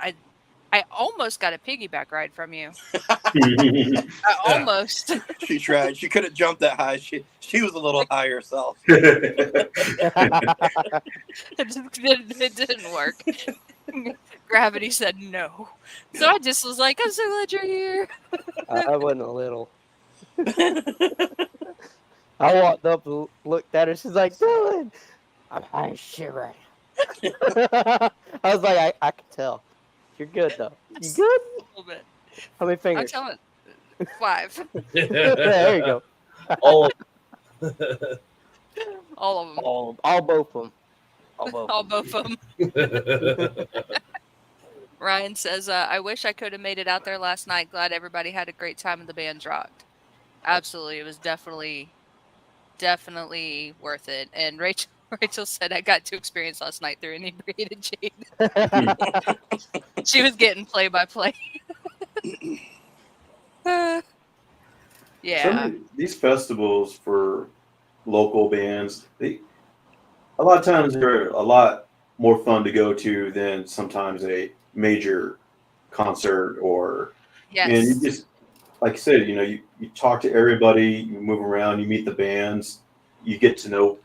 I almost got a piggyback ride from you. I almost. She tried. She couldn't jump that high. She was a little high herself. It didn't work. Gravity said no. So I just was like, I'm so glad you're here. I wasn't a little. I walked up and looked at her. She's like, Dylan, I'm shivering. I was like, I can tell. You're good, though. You good? A little bit. How many fingers? I'm telling 5. There you go. All All of them. All both of them. All both of them. Ryan says, I wish I could have made it out there last night. Glad everybody had a great time and the bands rocked. Absolutely. It was definitely worth it. And Rachel said, I got to experience last night through inebriated Jade. She was getting play-by-play. Yeah. Some of these festivals for local bands, a lot of times they're a lot more fun to go to than sometimes a major concert or. Yes. And you just, like I said, you talk to everybody, you move around, you meet the bands, you get to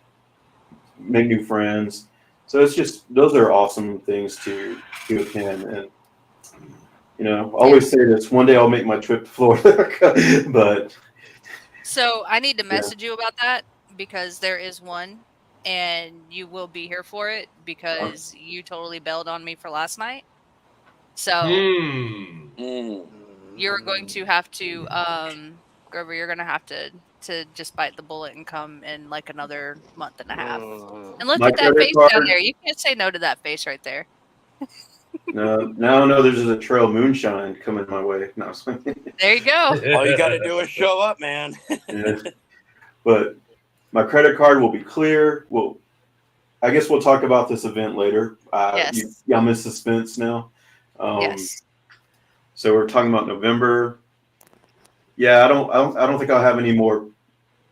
make new friends. So it's just, those are awesome things to attend. And, I always say this, one day I'll make my trip to Florida, but. So I need to message you about that because there is one and you will be here for it because you totally bailed on me for last night. So you're going to have to, Grover, you're going to have to just bite the bullet and come in like another month and a half. And look at that face down there. You can't say no to that face right there. No, there's a trail moonshine coming my way. No, there you go. All you got to do is show up, man. Yeah. But my credit card will be clear. I guess we'll talk about this event later. Yes. I'm in suspense now. Yes. So we're talking about November. Yeah, I don't think I'll have any more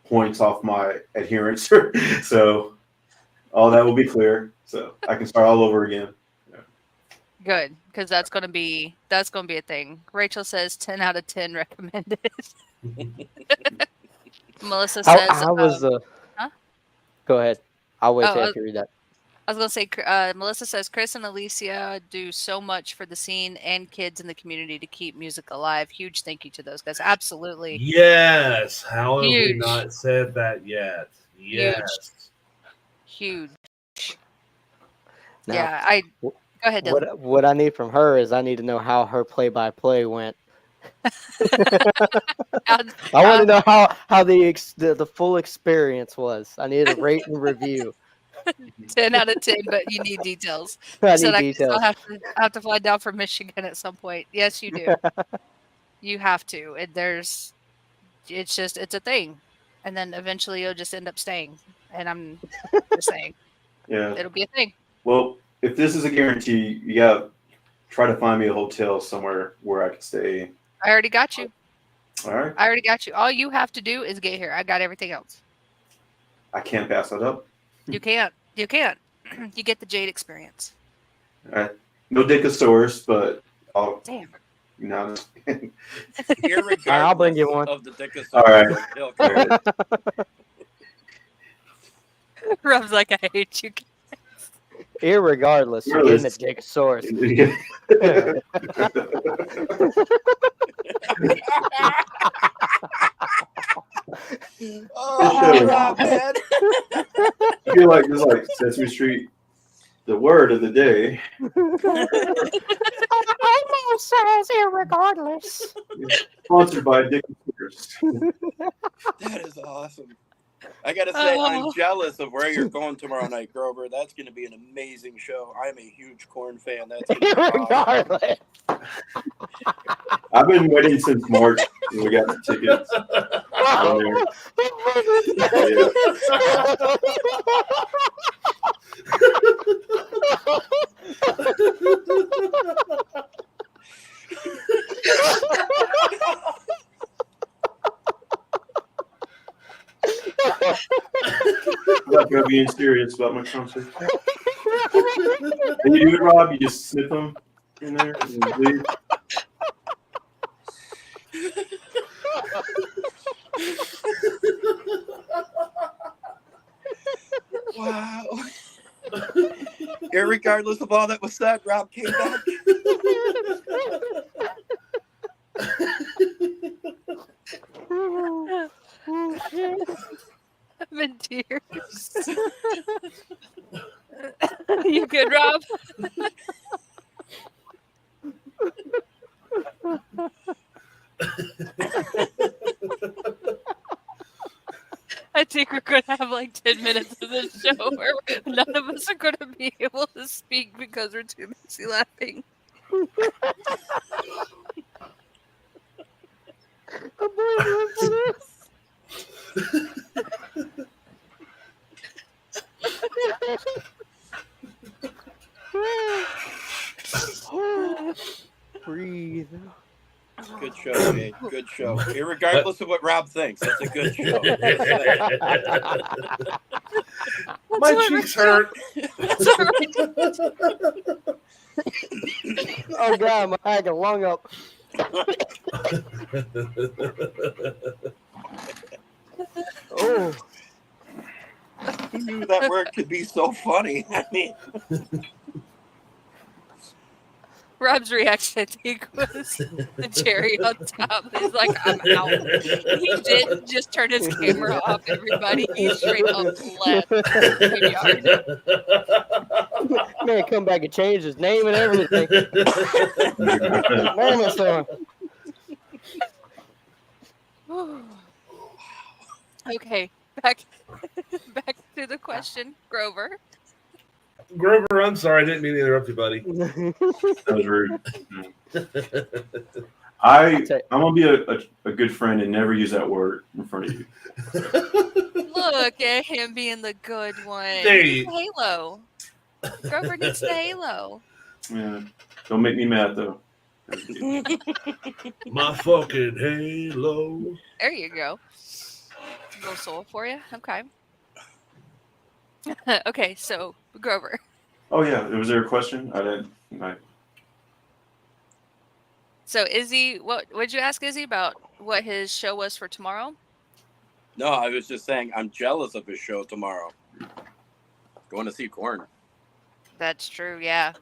points off my adherence. So all that will be clear. So I can start all over again. Good, because that's gonna be a thing. Rachel says 10 out of 10 recommended. Melissa says, huh? Go ahead. I'll wait till you read that. I was gonna say, Melissa says Chris and Alicia do so much for the scene and kids in the community to keep music alive. Huge thank you to those guys. Absolutely. Yes. How have we not said that yet? Yes. Huge. Now, yeah, Go ahead, Dylan. What I need from her is I need to know how her play-by-play went. I want to know how the full experience was. I need a rate and review. 10 out of 10, but you need details. I need details. I have to fly down from Michigan at some point. Yes, you do. You have to. It's a thing. And then eventually you'll just end up staying. And I'm just saying. Yeah. It'll be a thing. Well, if this is a guarantee, you got to try to find me a hotel somewhere where I can stay. I already got you. All right. I already got you. All you have to do is get here. I got everything else. I can't pass that up. You can't. You can't. You get the Jade experience. All right. No Dickosaurus, but I'll. Damn. I'll bring you one. Of the Dickosaurus. All right. Rob's like, I hate you. Irregardless, you're getting a Dickosaurus. Oh, man. I feel like it's like Sesame Street, the word of the day. Almost says irregardless. Sponsored by Dickosaurus. That is awesome. I gotta say, I'm jealous of where you're going tomorrow night, Grover. That's gonna be an amazing show. I'm a huge Korn fan. That's irregardless. I've been waiting since March when we got the tickets. I'm not gonna being serious about my concert. And you do it, Rob. You just snip them in there and leave. Wow. Irregardless of all that was said, Rob came back. I'm in tears. You good, Rob? I think we're going to have like 10 minutes of this show where none of us are going to be able to speak because we're too busy laughing. Breathe. Good show, Jade. Good show. Irregardless of what Rob thinks, that's a good show. My cheeks hurt. Oh god, my I got lung up. Oh, Who knew that word could be so funny? I mean, Rob's reaction, I think, was the cherry on top. He's like, I'm out. He didn't just turn his camera off, everybody. He straight up left the graveyard. man, come back and change his name and everything. Man, son. Okay, back to the question, Grover. Grover, I'm sorry. I didn't mean to interrupt you, buddy. That was rude. I'm gonna be a good friend and never use that word in front of you. Look at him being the good one. There He you- needs the halo. Grover needs the halo. Yeah. Don't make me mad though. My fucking halo. There you go. A little soul for you. Okay. Okay, so Grover. Oh yeah, was there a question? So Izzy, what would you ask Izzy about what his show was for tomorrow? no, I was just saying I'm jealous of his show tomorrow. Going to see Korn. That's true, yeah.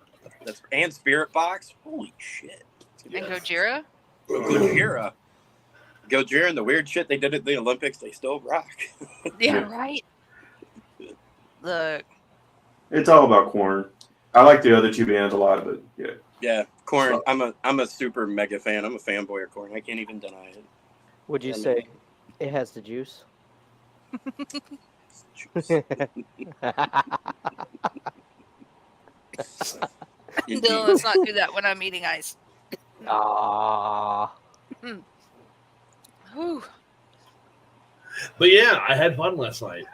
And Spirit Box. Holy shit. And Gojira? Gojira. Gojira and the weird shit they did at the Olympics, they still rock. Yeah, right. Look. It's all about Korn. I like the other two bands a lot, but yeah. Yeah, Korn. I'm a super mega fan. I'm a fanboy of Korn. I can't even deny it. Would you say it has the juice? No, let's not do that when I'm eating ice. Ah. Whew. But yeah, I had fun last night.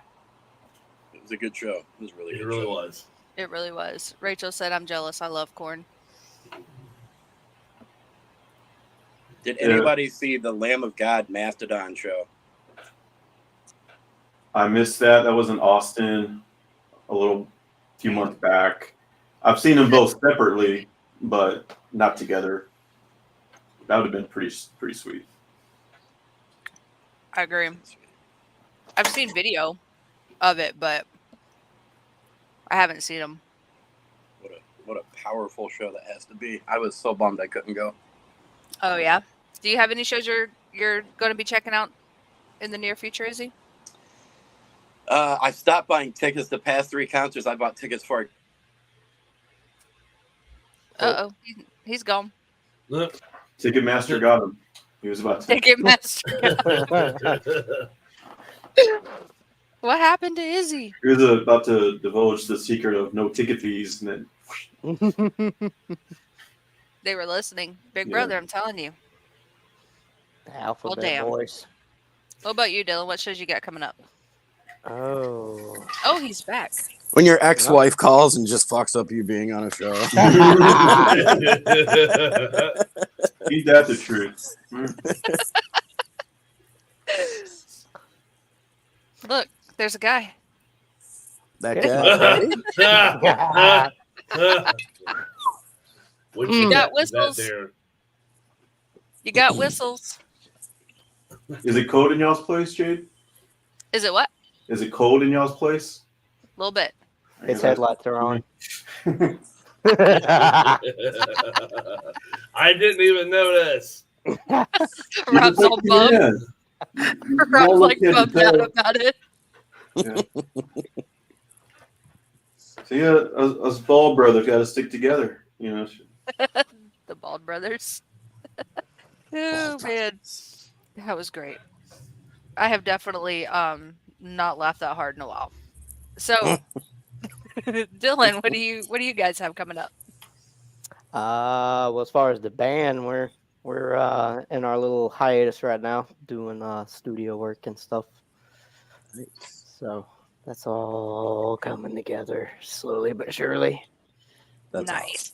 It was a good show. It was really It good. really show. was. It really was. Rachel said, I'm jealous. I love corn. Did anybody see the Lamb of God Mastodon show? I missed that. That was in Austin a few months back. I've seen them both separately, but not together. That would have been pretty sweet. I agree. I've seen video of it, but I haven't seen them. What a powerful show that has to be. I was so bummed I couldn't go. Oh, yeah? Do you have any shows you're going to be checking out in the near future, Izzy? I stopped buying tickets the past 3 concerts I bought tickets for. Uh-oh. He's gone. Look. Ticketmaster got him. He was about to. Ticketmaster. What happened to Izzy? He was about to divulge the secret of no ticket fees, and then They were listening. Big Yeah. brother, I'm telling you. Alphabet damn. voice. What about you, Dylan? What shows you got coming up? Oh. Oh, he's back. When your ex-wife calls and just fucks up you being on a show. ain't that the truth? Look, there's a guy. That Yeah. guy. What You got that whistles. there? You got whistles. Is it cold in y'all's place, Jade? Is it what? Is it cold in y'all's place? A little bit. His headlights are on. I didn't even notice. Rob's all bummed. Rob's like bummed out about it. Yeah. See, us bald brothers got to stick together, you know. The Bald Brothers. Oh man, that was great. I have definitely not laughed that hard in a while. So, Dylan, what do you guys have coming up? Well, as far as the band, we're in our little hiatus right now, doing studio work and stuff. So that's all coming together slowly but surely. That's Nice.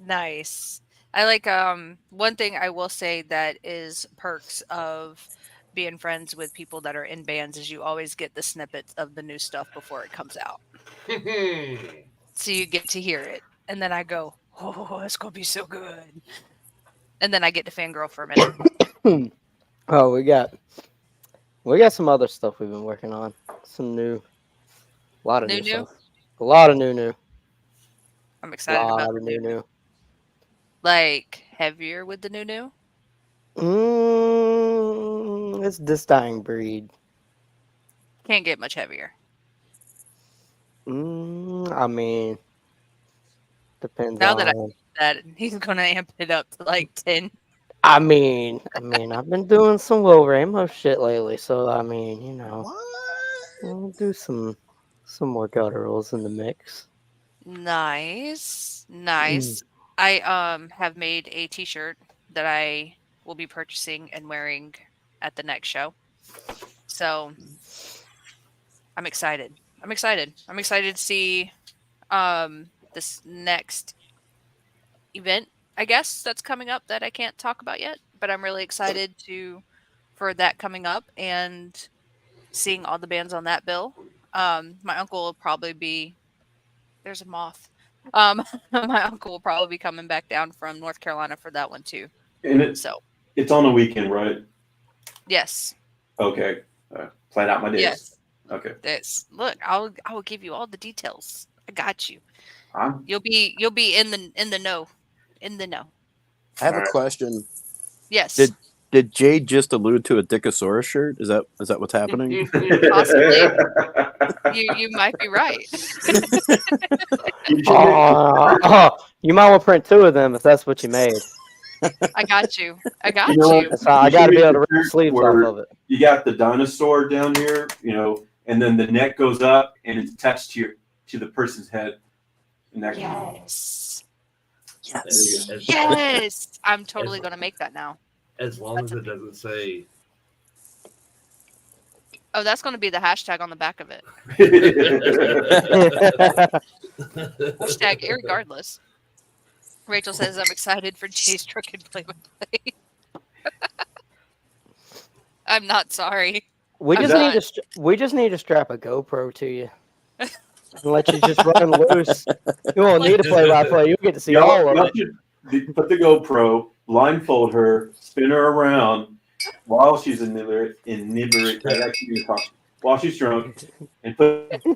Nice. I like one thing I will say that is perks of being friends with people that are in bands is you always get the snippets of the new stuff before it comes out. So you get to hear it. And then I go, oh, it's going to be so good. And then I get to fangirl for a minute. Oh, we got some other stuff we've been working on. Some new, a lot of new stuff. A lot of new. I'm excited about the new. Like heavier with the new? It's this dying breed. Can't get much heavier. I mean, depends Now on. that I see that, he's gonna amp it up to like 10. I mean, I've been doing some low rainbow shit lately, so I mean, you know, we'll do some more gutturals in the mix. Nice. I have made a t-shirt that I will be purchasing and wearing at the next show. So I'm excited. I'm excited to see this next event, I guess, that's coming up that I can't talk about yet, but I'm really excited for that coming up and seeing all the bands on that bill. My uncle will probably be there's a moth. My uncle will probably be coming back down from North Carolina for that one too. And it's on a weekend, right? Yes. Okay. Plan out my days. Yes. Okay. Look, I will give you all the details. I got you. You'll be in the know. In the know. I have a question. Yes. Did Jade just allude to a Dickosaurus shirt? Is that what's happening? Possibly. You might be right. You might want to print 2 of them if that's what you made. I got you. I got you. I got to be able to rip the sleeves off of it. You got the dinosaur down here, you know, and then the neck goes up and it's attached to the person's head. And that Yes. Yes. Yes. I'm totally going to make that now. As long as it doesn't say. Oh, that's going to be the hashtag on the back of it. Hashtag irregardless. Rachel says, I'm excited for Jay's truck and play-by-play. I'm not sorry. We just need to strap a GoPro to you. And let you just run loose. You won't need a play-by-play. You'll get to see all of it. Put the GoPro, blindfold her, spin her around while she's inebriated, while she's drunk, and put it in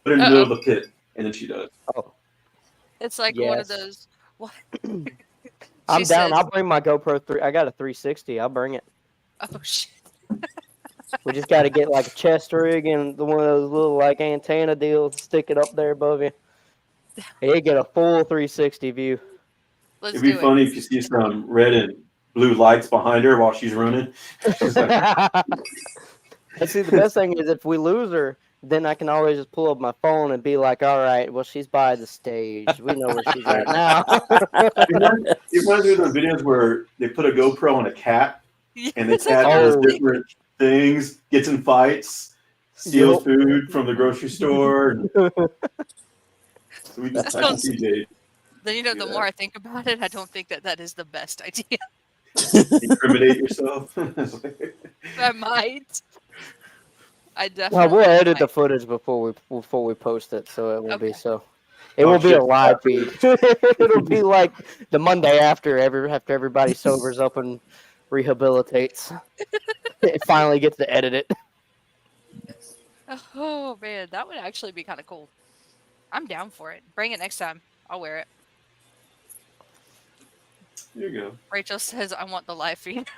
the middle of the pit, and then she does. Oh. It's like one of those. What? I'm down. I'll bring my GoPro 3. I got a 360. I'll bring it. Oh shit. We just got to get like a chest rig and one of those little like antenna deals, stick it up there above you. You get a full 360 view. It'd be funny if you see some red and blue lights behind her while she's running. And see, the best thing is if we lose her, then I can always just pull up my phone and be like, all right, well, she's by the stage. We know where she's at now. You want to do those videos where they put a GoPro on a cat and the cat does different things, gets in fights, steals food from the grocery store. So we just see Jade. Then, the more I think about it, I don't think that is the best idea. incriminate yourself. I might. I Well, definitely. we'll edit the might. footage before we post it, so it will be Okay. so. It Oh, will be shit. a live feed. It'll be like the Monday after everybody sobers up and rehabilitates. It finally gets to edit it. Oh man, that would actually be kind of cool. I'm down for it. Bring it next time. I'll wear it. There you go. Rachel says I want the live feed.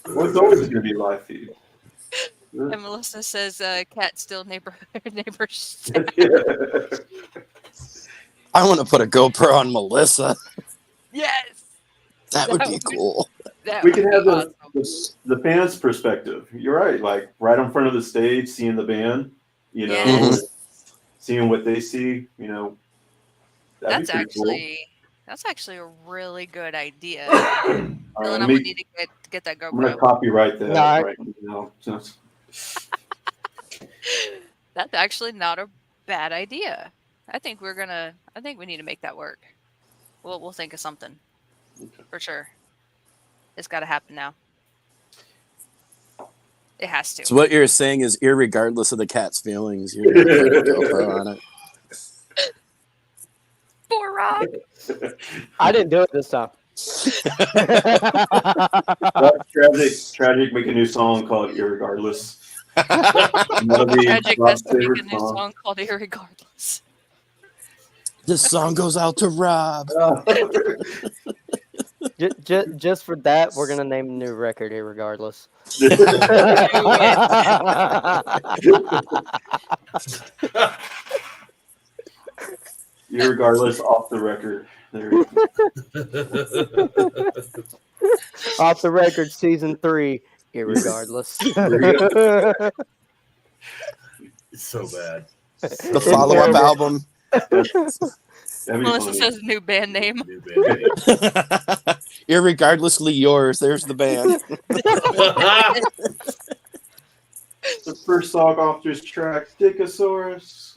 Well, it's always going to be live feed. And Melissa says cat still neighbors. I want to put a GoPro on Melissa. Yes. That would be cool. That We would can have be awesome. the fans' perspective. You're right, like right in front of the stage, seeing the band, you know, Yes. seeing what they see, you know. That's actually a really good idea. Dylan, I'm gonna need to get that I'm gonna GoPro. copyright that No, right now. That's actually not a bad idea. I think we need to make that work. We'll think of something. Okay. For sure. It's got to happen now. It has to. So what you're saying is, irregardless of the cat's feelings, you're going to put a GoPro on it. Poor Rob. I didn't do it this time. Tragic make a new song called Irregardless. Tragic has to make a new song called Irregardless. This song goes out to Rob. Just for that, we're gonna name a new record irregardless. Irregardless, off the record. There you go. Off the record, season 3, irregardless. It's so bad. The follow-up album. Melissa says new band name. New band name. Irregardlessly yours. There's the band. The first song off this track, Dickosaurus.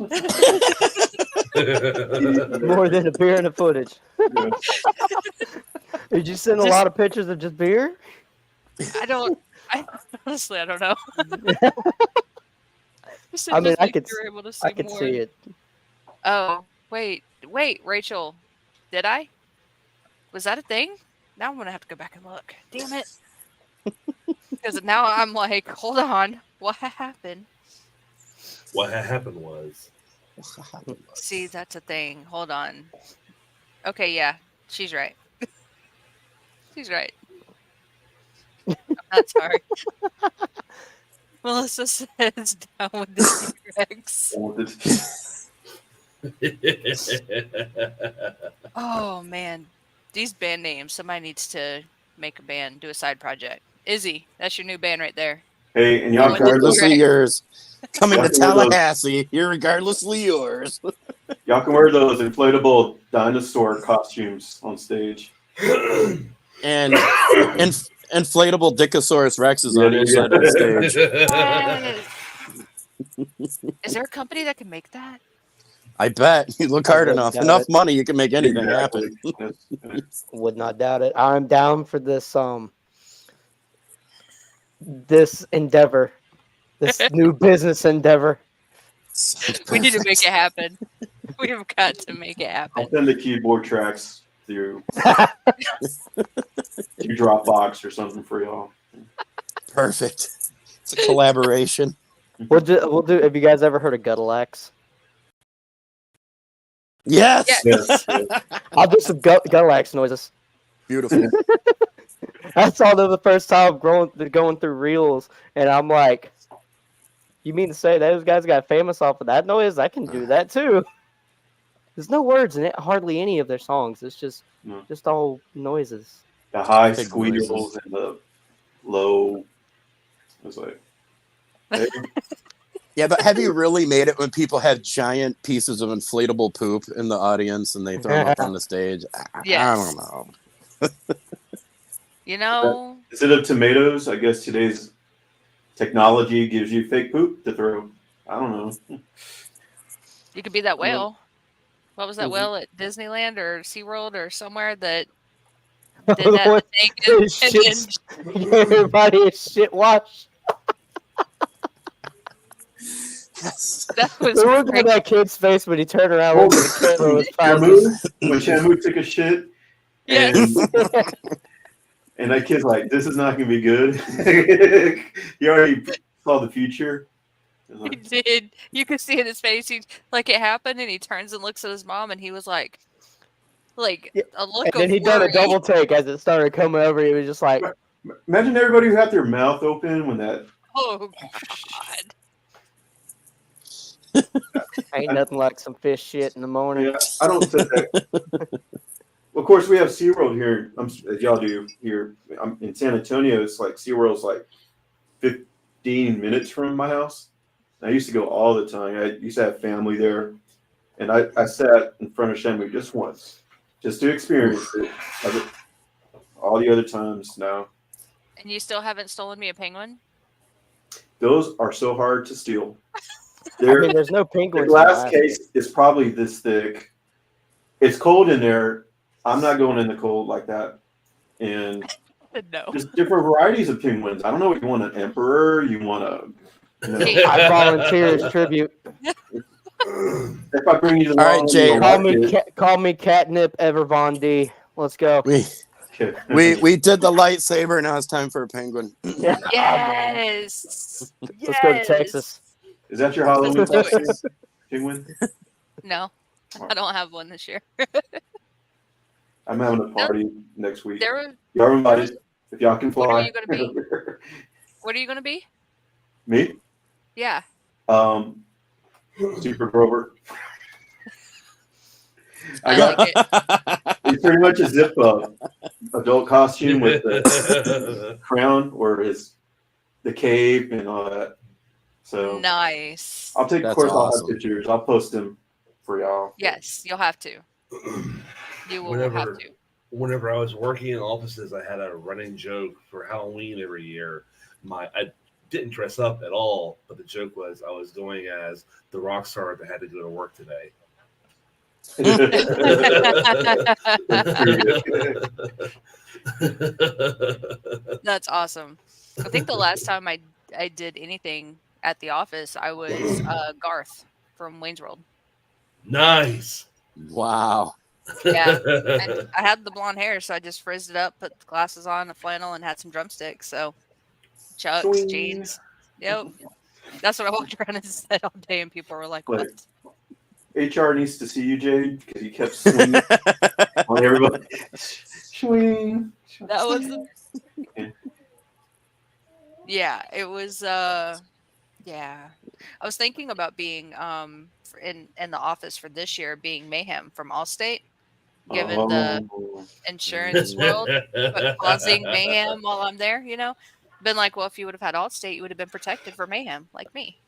More than a beer and a footage. Yeah. Did you send a lot of pictures of just beer? Honestly, I don't know. I mean, I could more. see it. Oh, wait, Rachel, did I? Was that a thing? Now I'm gonna have to go back and look. Damn it! Because now I'm like, hold on, what happened? What happened was. See, that's a thing. Hold on. Okay, yeah, she's right. She's right. I'm not sorry. Melissa says down with the T-Rex. Oh man, these band names. Somebody needs to make a band, do a side project. Izzy, that's your new band right there. Hey, and y'all Irregardlessly yours. Coming to Tallahassee. Irregardlessly yours. Y'all can wear those inflatable dinosaur costumes on stage. And inflatable Dickosaurus Rexes on each side of the stage. Is there a company that can make that? I bet. You look hard enough. Enough money, you can make anything happen. Would not doubt it. I'm down for this this endeavor. This new business endeavor. We need to make it happen. We have got to make it happen. I'll send the keyboard tracks through Dropbox or something for y'all. Perfect. It's a collaboration. We'll do. Have you guys ever heard of Gutalax? Yes. Yes. I'll do some Gutalax noises. Beautiful. I saw them the first time going through reels, and I'm like, you mean to say those guys got famous off of that noise? I can do that too. There's no words in it, hardly any of their songs. It's just all noises. The high squeals and the low. I was like, hey. Yeah, but have you really made it when people have giant pieces of inflatable poop in the audience and they throw them up on the stage? Yes. I don't know. You know, Instead of tomatoes, I guess today's technology gives you fake poop to throw. I don't know. you could be that whale. What was that whale at Disneyland or SeaWorld or somewhere that did that naked, and then everybody is shit washed. Yes. that was Look great. at that kid's face when he turned around Oh, looked at the camera with when Shamu took a shit, Yes. and that kid's like, "This is not gonna be good." He already saw the future. He did. You could see in his face. He like it happened, and he turns and looks at his mom, and he was like a look And then of he done a worry. double take as it started coming over. He was just like, Imagine everybody who had their mouth open when that. Oh God. ain't nothing like some fish shit in the morning. Yeah, I don't say that. Of course, we have SeaWorld here, as y'all do here. I'm in San Antonio. It's like SeaWorld's like 15 minutes from my house. I used to go all the time. I used to have family there. And I sat in front of Shamu just once, just to experience it. All the other times, no. And you still haven't stolen me a penguin? Those are so hard to steal. I mean, there's no The penguins. glass case is probably this thick. It's cold in there. I'm not going in the cold like that. And No. just different varieties of penguins. I don't know if you want an emperor, you want a. You know, I volunteer as tribute. if I bring you the All right, Jade. Call me Catnip Evervon D. Let's go. We did the lightsaber. Now it's time for a penguin. Yes. Let's go to Texas. Is that your Halloween costume, penguin? No, I don't have one this year. I'm having a party next week. There was. Y'all invited. If y'all can fly. What are you gonna be? What are you gonna be? Me? Yeah. Super Grover. I like it. It's pretty much a zip adult costume with the crown or the cape and all that. So Nice. I'll take. That's Of course, I'll awesome. have pictures. I'll post them for y'all. Yes, you'll have to. You will have to. Whenever I was working in offices, I had a running joke for Halloween every year. I didn't dress up at all, but the joke was I was going as the rock star that had to go to work today. That's awesome. I think the last time I did anything at the office, I was Garth from Wayne's World. Nice. Wow. Yeah. And I had the blonde hair, so I just frizzed it up, put the glasses on, a flannel, and had some drumsticks. So chucks, Swing. jeans. Yep. That's what I walked around and said all day, and people were like, "What?" HR needs to see you, Jade, because you kept swinging on everybody. Swing. That was yeah, it was yeah. I was thinking about being in the office for this year being Mayhem from Allstate, given the insurance world, but causing mayhem while I'm there, you know. Been like, well, if you would have had Allstate, you would have been protected for mayhem, like me.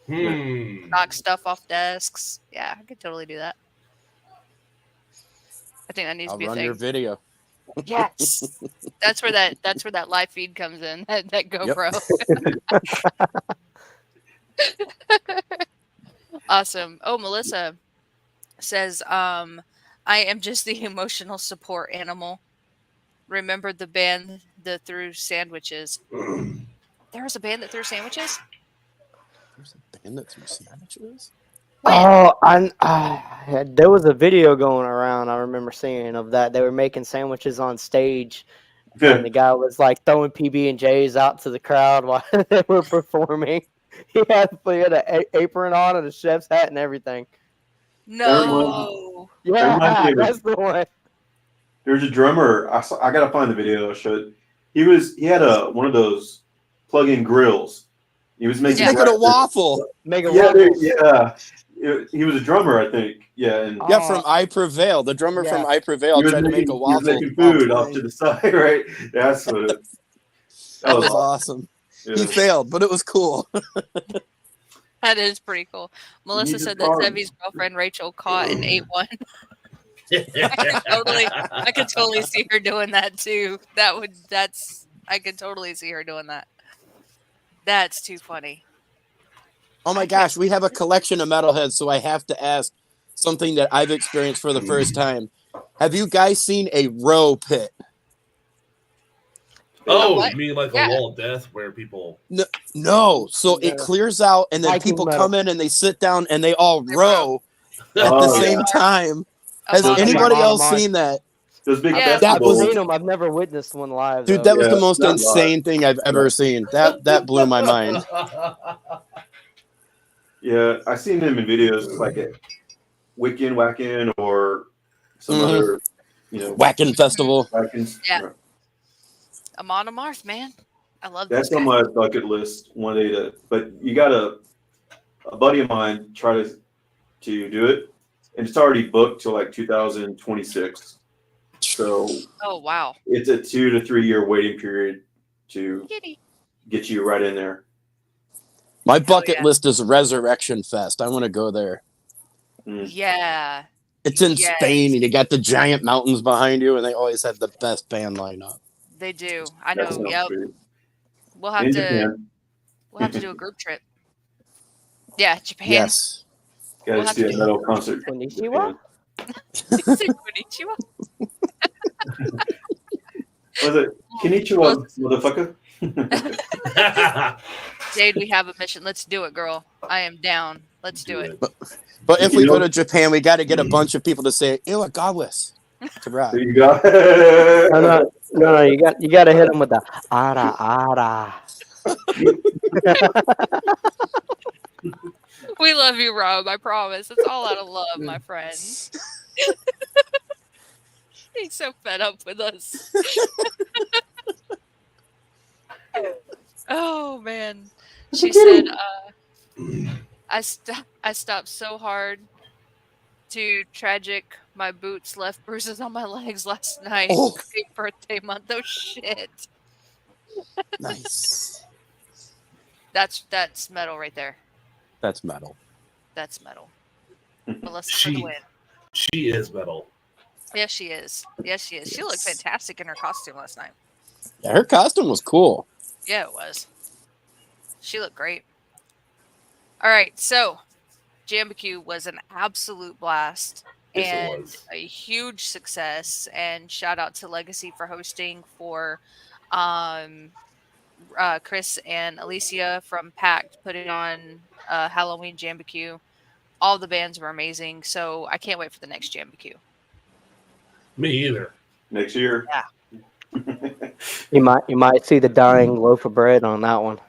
Knock stuff off desks. Yeah, I could totally do that. I think that needs to be a Run thing. your video. Yes, that's where that live feed comes in. That GoPro. Awesome. Oh, Melissa says, I am just the emotional support animal. Remember the band that threw sandwiches? There was a band that threw sandwiches? There's a band that threw sandwiches? Oh, there was a video going around. I remember seeing of that. They were making sandwiches on stage, and the guy was like throwing PB&Js out to the crowd while they were performing. He had an apron on and a chef's hat and everything. No. Yeah, that's the one. There's a drummer. I gotta find the video. I'll show it. He had one of those plug-in grills. He was making a waffle. He was a drummer, I think. Yeah, and from I Prevail. The drummer from I Prevail tried to make a waffle. He was making food off to the side, right? That's what it. That was awesome. Yeah. He failed, but it was cool. That is pretty cool. Melissa said that Zevy's girlfriend Rachel caught and ate one. I could totally see her doing that too. I could totally see her doing that. That's too funny. Oh my gosh, we have a collection of metalheads, so I have to ask something that I've experienced for the first time. Have you guys seen a row pit? Oh, you mean like a wall of death where people? No. So it clears out, and then Viking people metal. come in and they sit down and they all row at the same time. Has anybody else seen that? Those big I've festivals. seen them. I've never witnessed one live. Dude, though. that was the most insane thing I've ever seen. That blew my mind. Yeah, I've seen them in videos like at Wiccan, Whackin, or some other, Whackin' festival. Yeah. I'm on a Marth, man. I love That's this on guy. my bucket list one day but you got a buddy of mine try to do it, and it's already booked till like 2026. So Oh wow, it's a 2 to 3 year waiting period to get you right in there. My bucket list is Resurrection Fest. I want to go there. Yeah. It's in Spain, and you got the giant mountains behind you, and they always have the best band lineup. They do. I know. Yep. Sweet. We'll have to do a group trip. Yeah, Japan. Yes. Gotta see a metal concert. Konnichiwa. Konnichiwa. Was it Konnichiwa, motherfucker? Jade, we have a mission. Let's do it, girl. I am down. Let's do it. But if we go to Japan, we got to get a bunch of people to say "Iwagawis" to ride. There you go. No. You got to hit them with the ara ara. We love you, Rob. I promise. It's all out of love, my friend. He's so fed up with us. Oh man. She said, I stopped so hard to tragic. My boots left bruises on my legs last night. Oh. Great birthday month. Oh shit. Nice. That's metal right there. That's metal. That's metal. Melissa for the win. She is metal. Yes, she is. Yes, she is. She looked fantastic in her costume last night. Yeah, her costume was cool. Yeah, it was. She looked great. All right, so JamBQ was an absolute blast and a huge success. And shout out to Legacy for hosting, for Chris and Alicia from Pact putting on Halloween JamBQ. All the bands were amazing, so I can't wait for the next JamBQ. Me either. Next year. Yeah. You might see the dying loaf of bread on that one.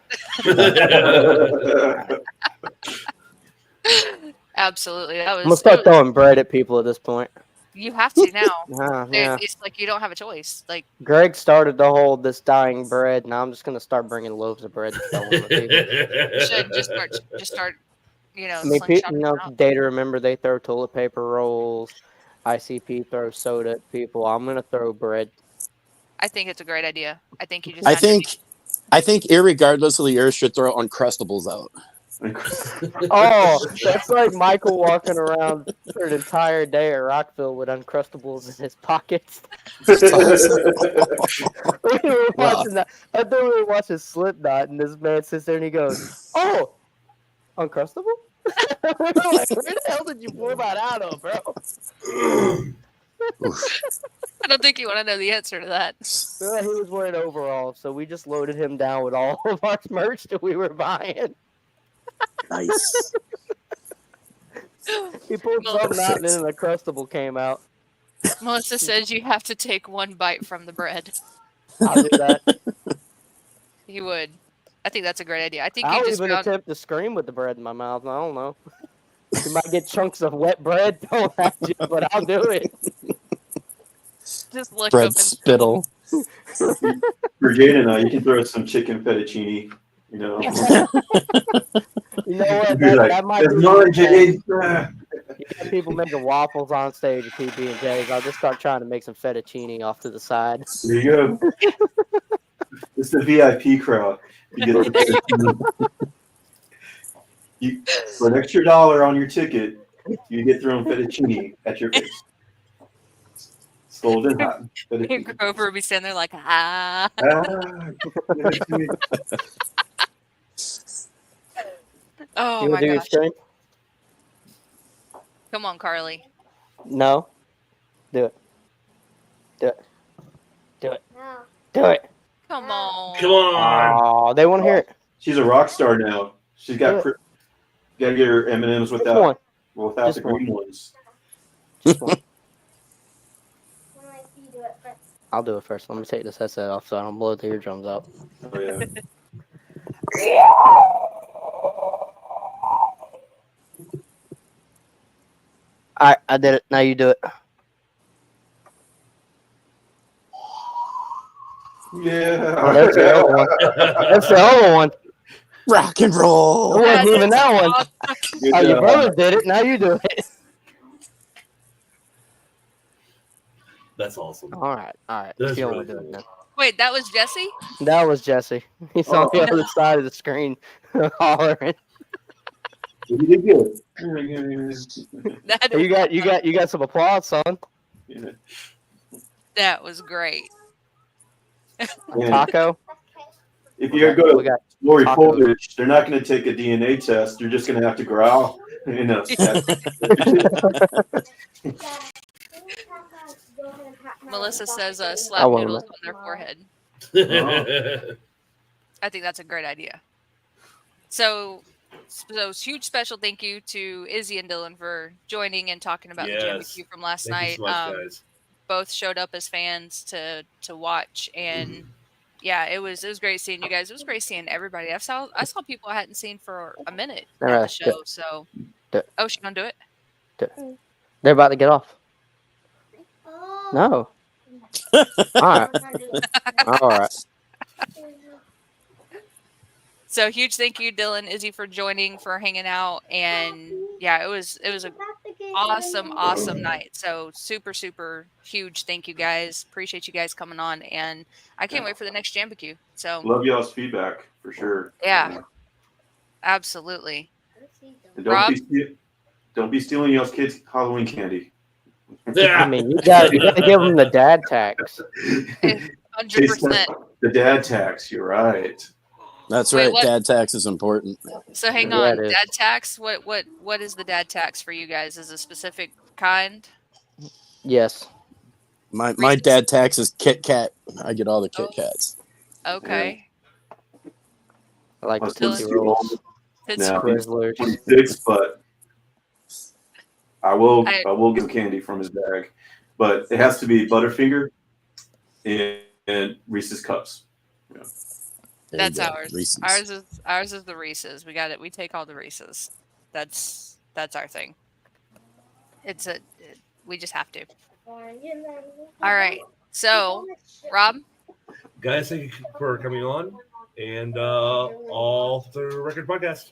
Absolutely. I'm gonna start throwing bread at people at this point. You have to now. Yeah. It's like you don't have a choice. Like Greg started to hold this dying bread, and I'm just gonna start bringing loaves of bread to sell them to people. You should just start. I mean, day to remember, they throw toilet paper rolls. ICP throws soda at people. I'm gonna throw bread. I think it's a great idea. I think you just. I think, irregardless of the year, should throw Uncrustables out. Oh, that's like Michael walking around for an entire day at Rockville with Uncrustables in his pockets. We were watching that. I thought we were watching Slipknot, and this man sits there and he goes, "Oh, Uncrustable." We were like, where the hell did you pull that out of, bro? I don't think you want to know the answer to that. He was wearing overalls, so we just loaded him down with all of our merch that we were buying. Nice. He pulled something out, and then an Uncrustable came out. Melissa says you have to take one bite from the bread. I'll do that. He would. I think that's a great idea. I think I'll you just even attempt to scream with the bread in my mouth. I don't know. You might get chunks of wet bread thrown at you, but I'll do it. Just look bread up and spittle. For Jade and I, you can throw some chicken fettuccine. You know. You know what? That might be. Not Jade. You got people making waffles on stage at PB and J's. I'll just start trying to make some fettuccine off to the side. There you go. It's the VIP crowd. You get for an extra $1 on your ticket, you get thrown fettuccine at your face. Golden hot. Grover would be standing there like, ah. Oh You my do your gosh. scream? Come on, Carly. No. Do it. Do it. Do it. No. Do it. Come on. Come on. Oh, they want to hear it. She's a rock star now. She's got Do got to get her M&Ms Just without one. the Just green ones. Just one. I'll do it first. Let me take this headset off so I don't blow the eardrums out. Oh yeah. All right, I did it. Now you do it. Yeah. Oh, that's the other one. That's the other one. Rock and I roll. wasn't even that one. Awesome. Good Oh, your job. brother did it. Now you do it. That's awesome. All right. That's She really only do it cool. then. Wait, that was Jesse? That was Jesse. He's on the other side of the screen, hollering. You did good. That, You got some applause, son. Yeah. that was great. And Taco. if you go We to got Lori tacos. Foliage, they're not going to take a DNA test. You're just going to have to growl. You know. Melissa says I slap won't noodles admit. on their forehead. Oh. I think that's a great idea. So huge special thank you to Izzy and Dylan for joining and talking about Yes. the JamBQ from last Thank you night. so much, guys. Both showed up as fans to watch, and yeah, it was great seeing you guys. It was great seeing everybody. I saw people I hadn't seen for a minute All at the right, show. So, do it. oh, she gonna do it? They're about to get off. No. All right. All right. So huge thank you, Dylan, Izzy, for joining, for hanging out, and yeah, it was a awesome night. So super huge thank you guys. Appreciate you guys coming on, and I can't wait for the next JamBQ. So Love y'all's feedback for sure. yeah, absolutely. And Rob? don't be stealing y'all's kids' Halloween candy. I mean, you got to give them the dad tax. 100%. The dad tax. You're right. That's Wait, right. what? Dad tax is important. So hang Yeah, on, it is. dad tax. What is the dad tax for you guys? Is a specific kind? Yes. My Reese's? dad tax is Kit Kat. I get all the Kit Kats. Okay. I like the Must Tootsie be Rolls. It's Now he's Twizzlers. 26, but I will give him candy from his bag, but it has to be Butterfinger and Reese's Cups. Yeah. There you that's go. ours. Reese's. Ours is the Reese's. We got it. We take all the Reese's. That's our thing. We just have to. All right. So, Rob, Guys, thank you for coming on. And all the record podcast.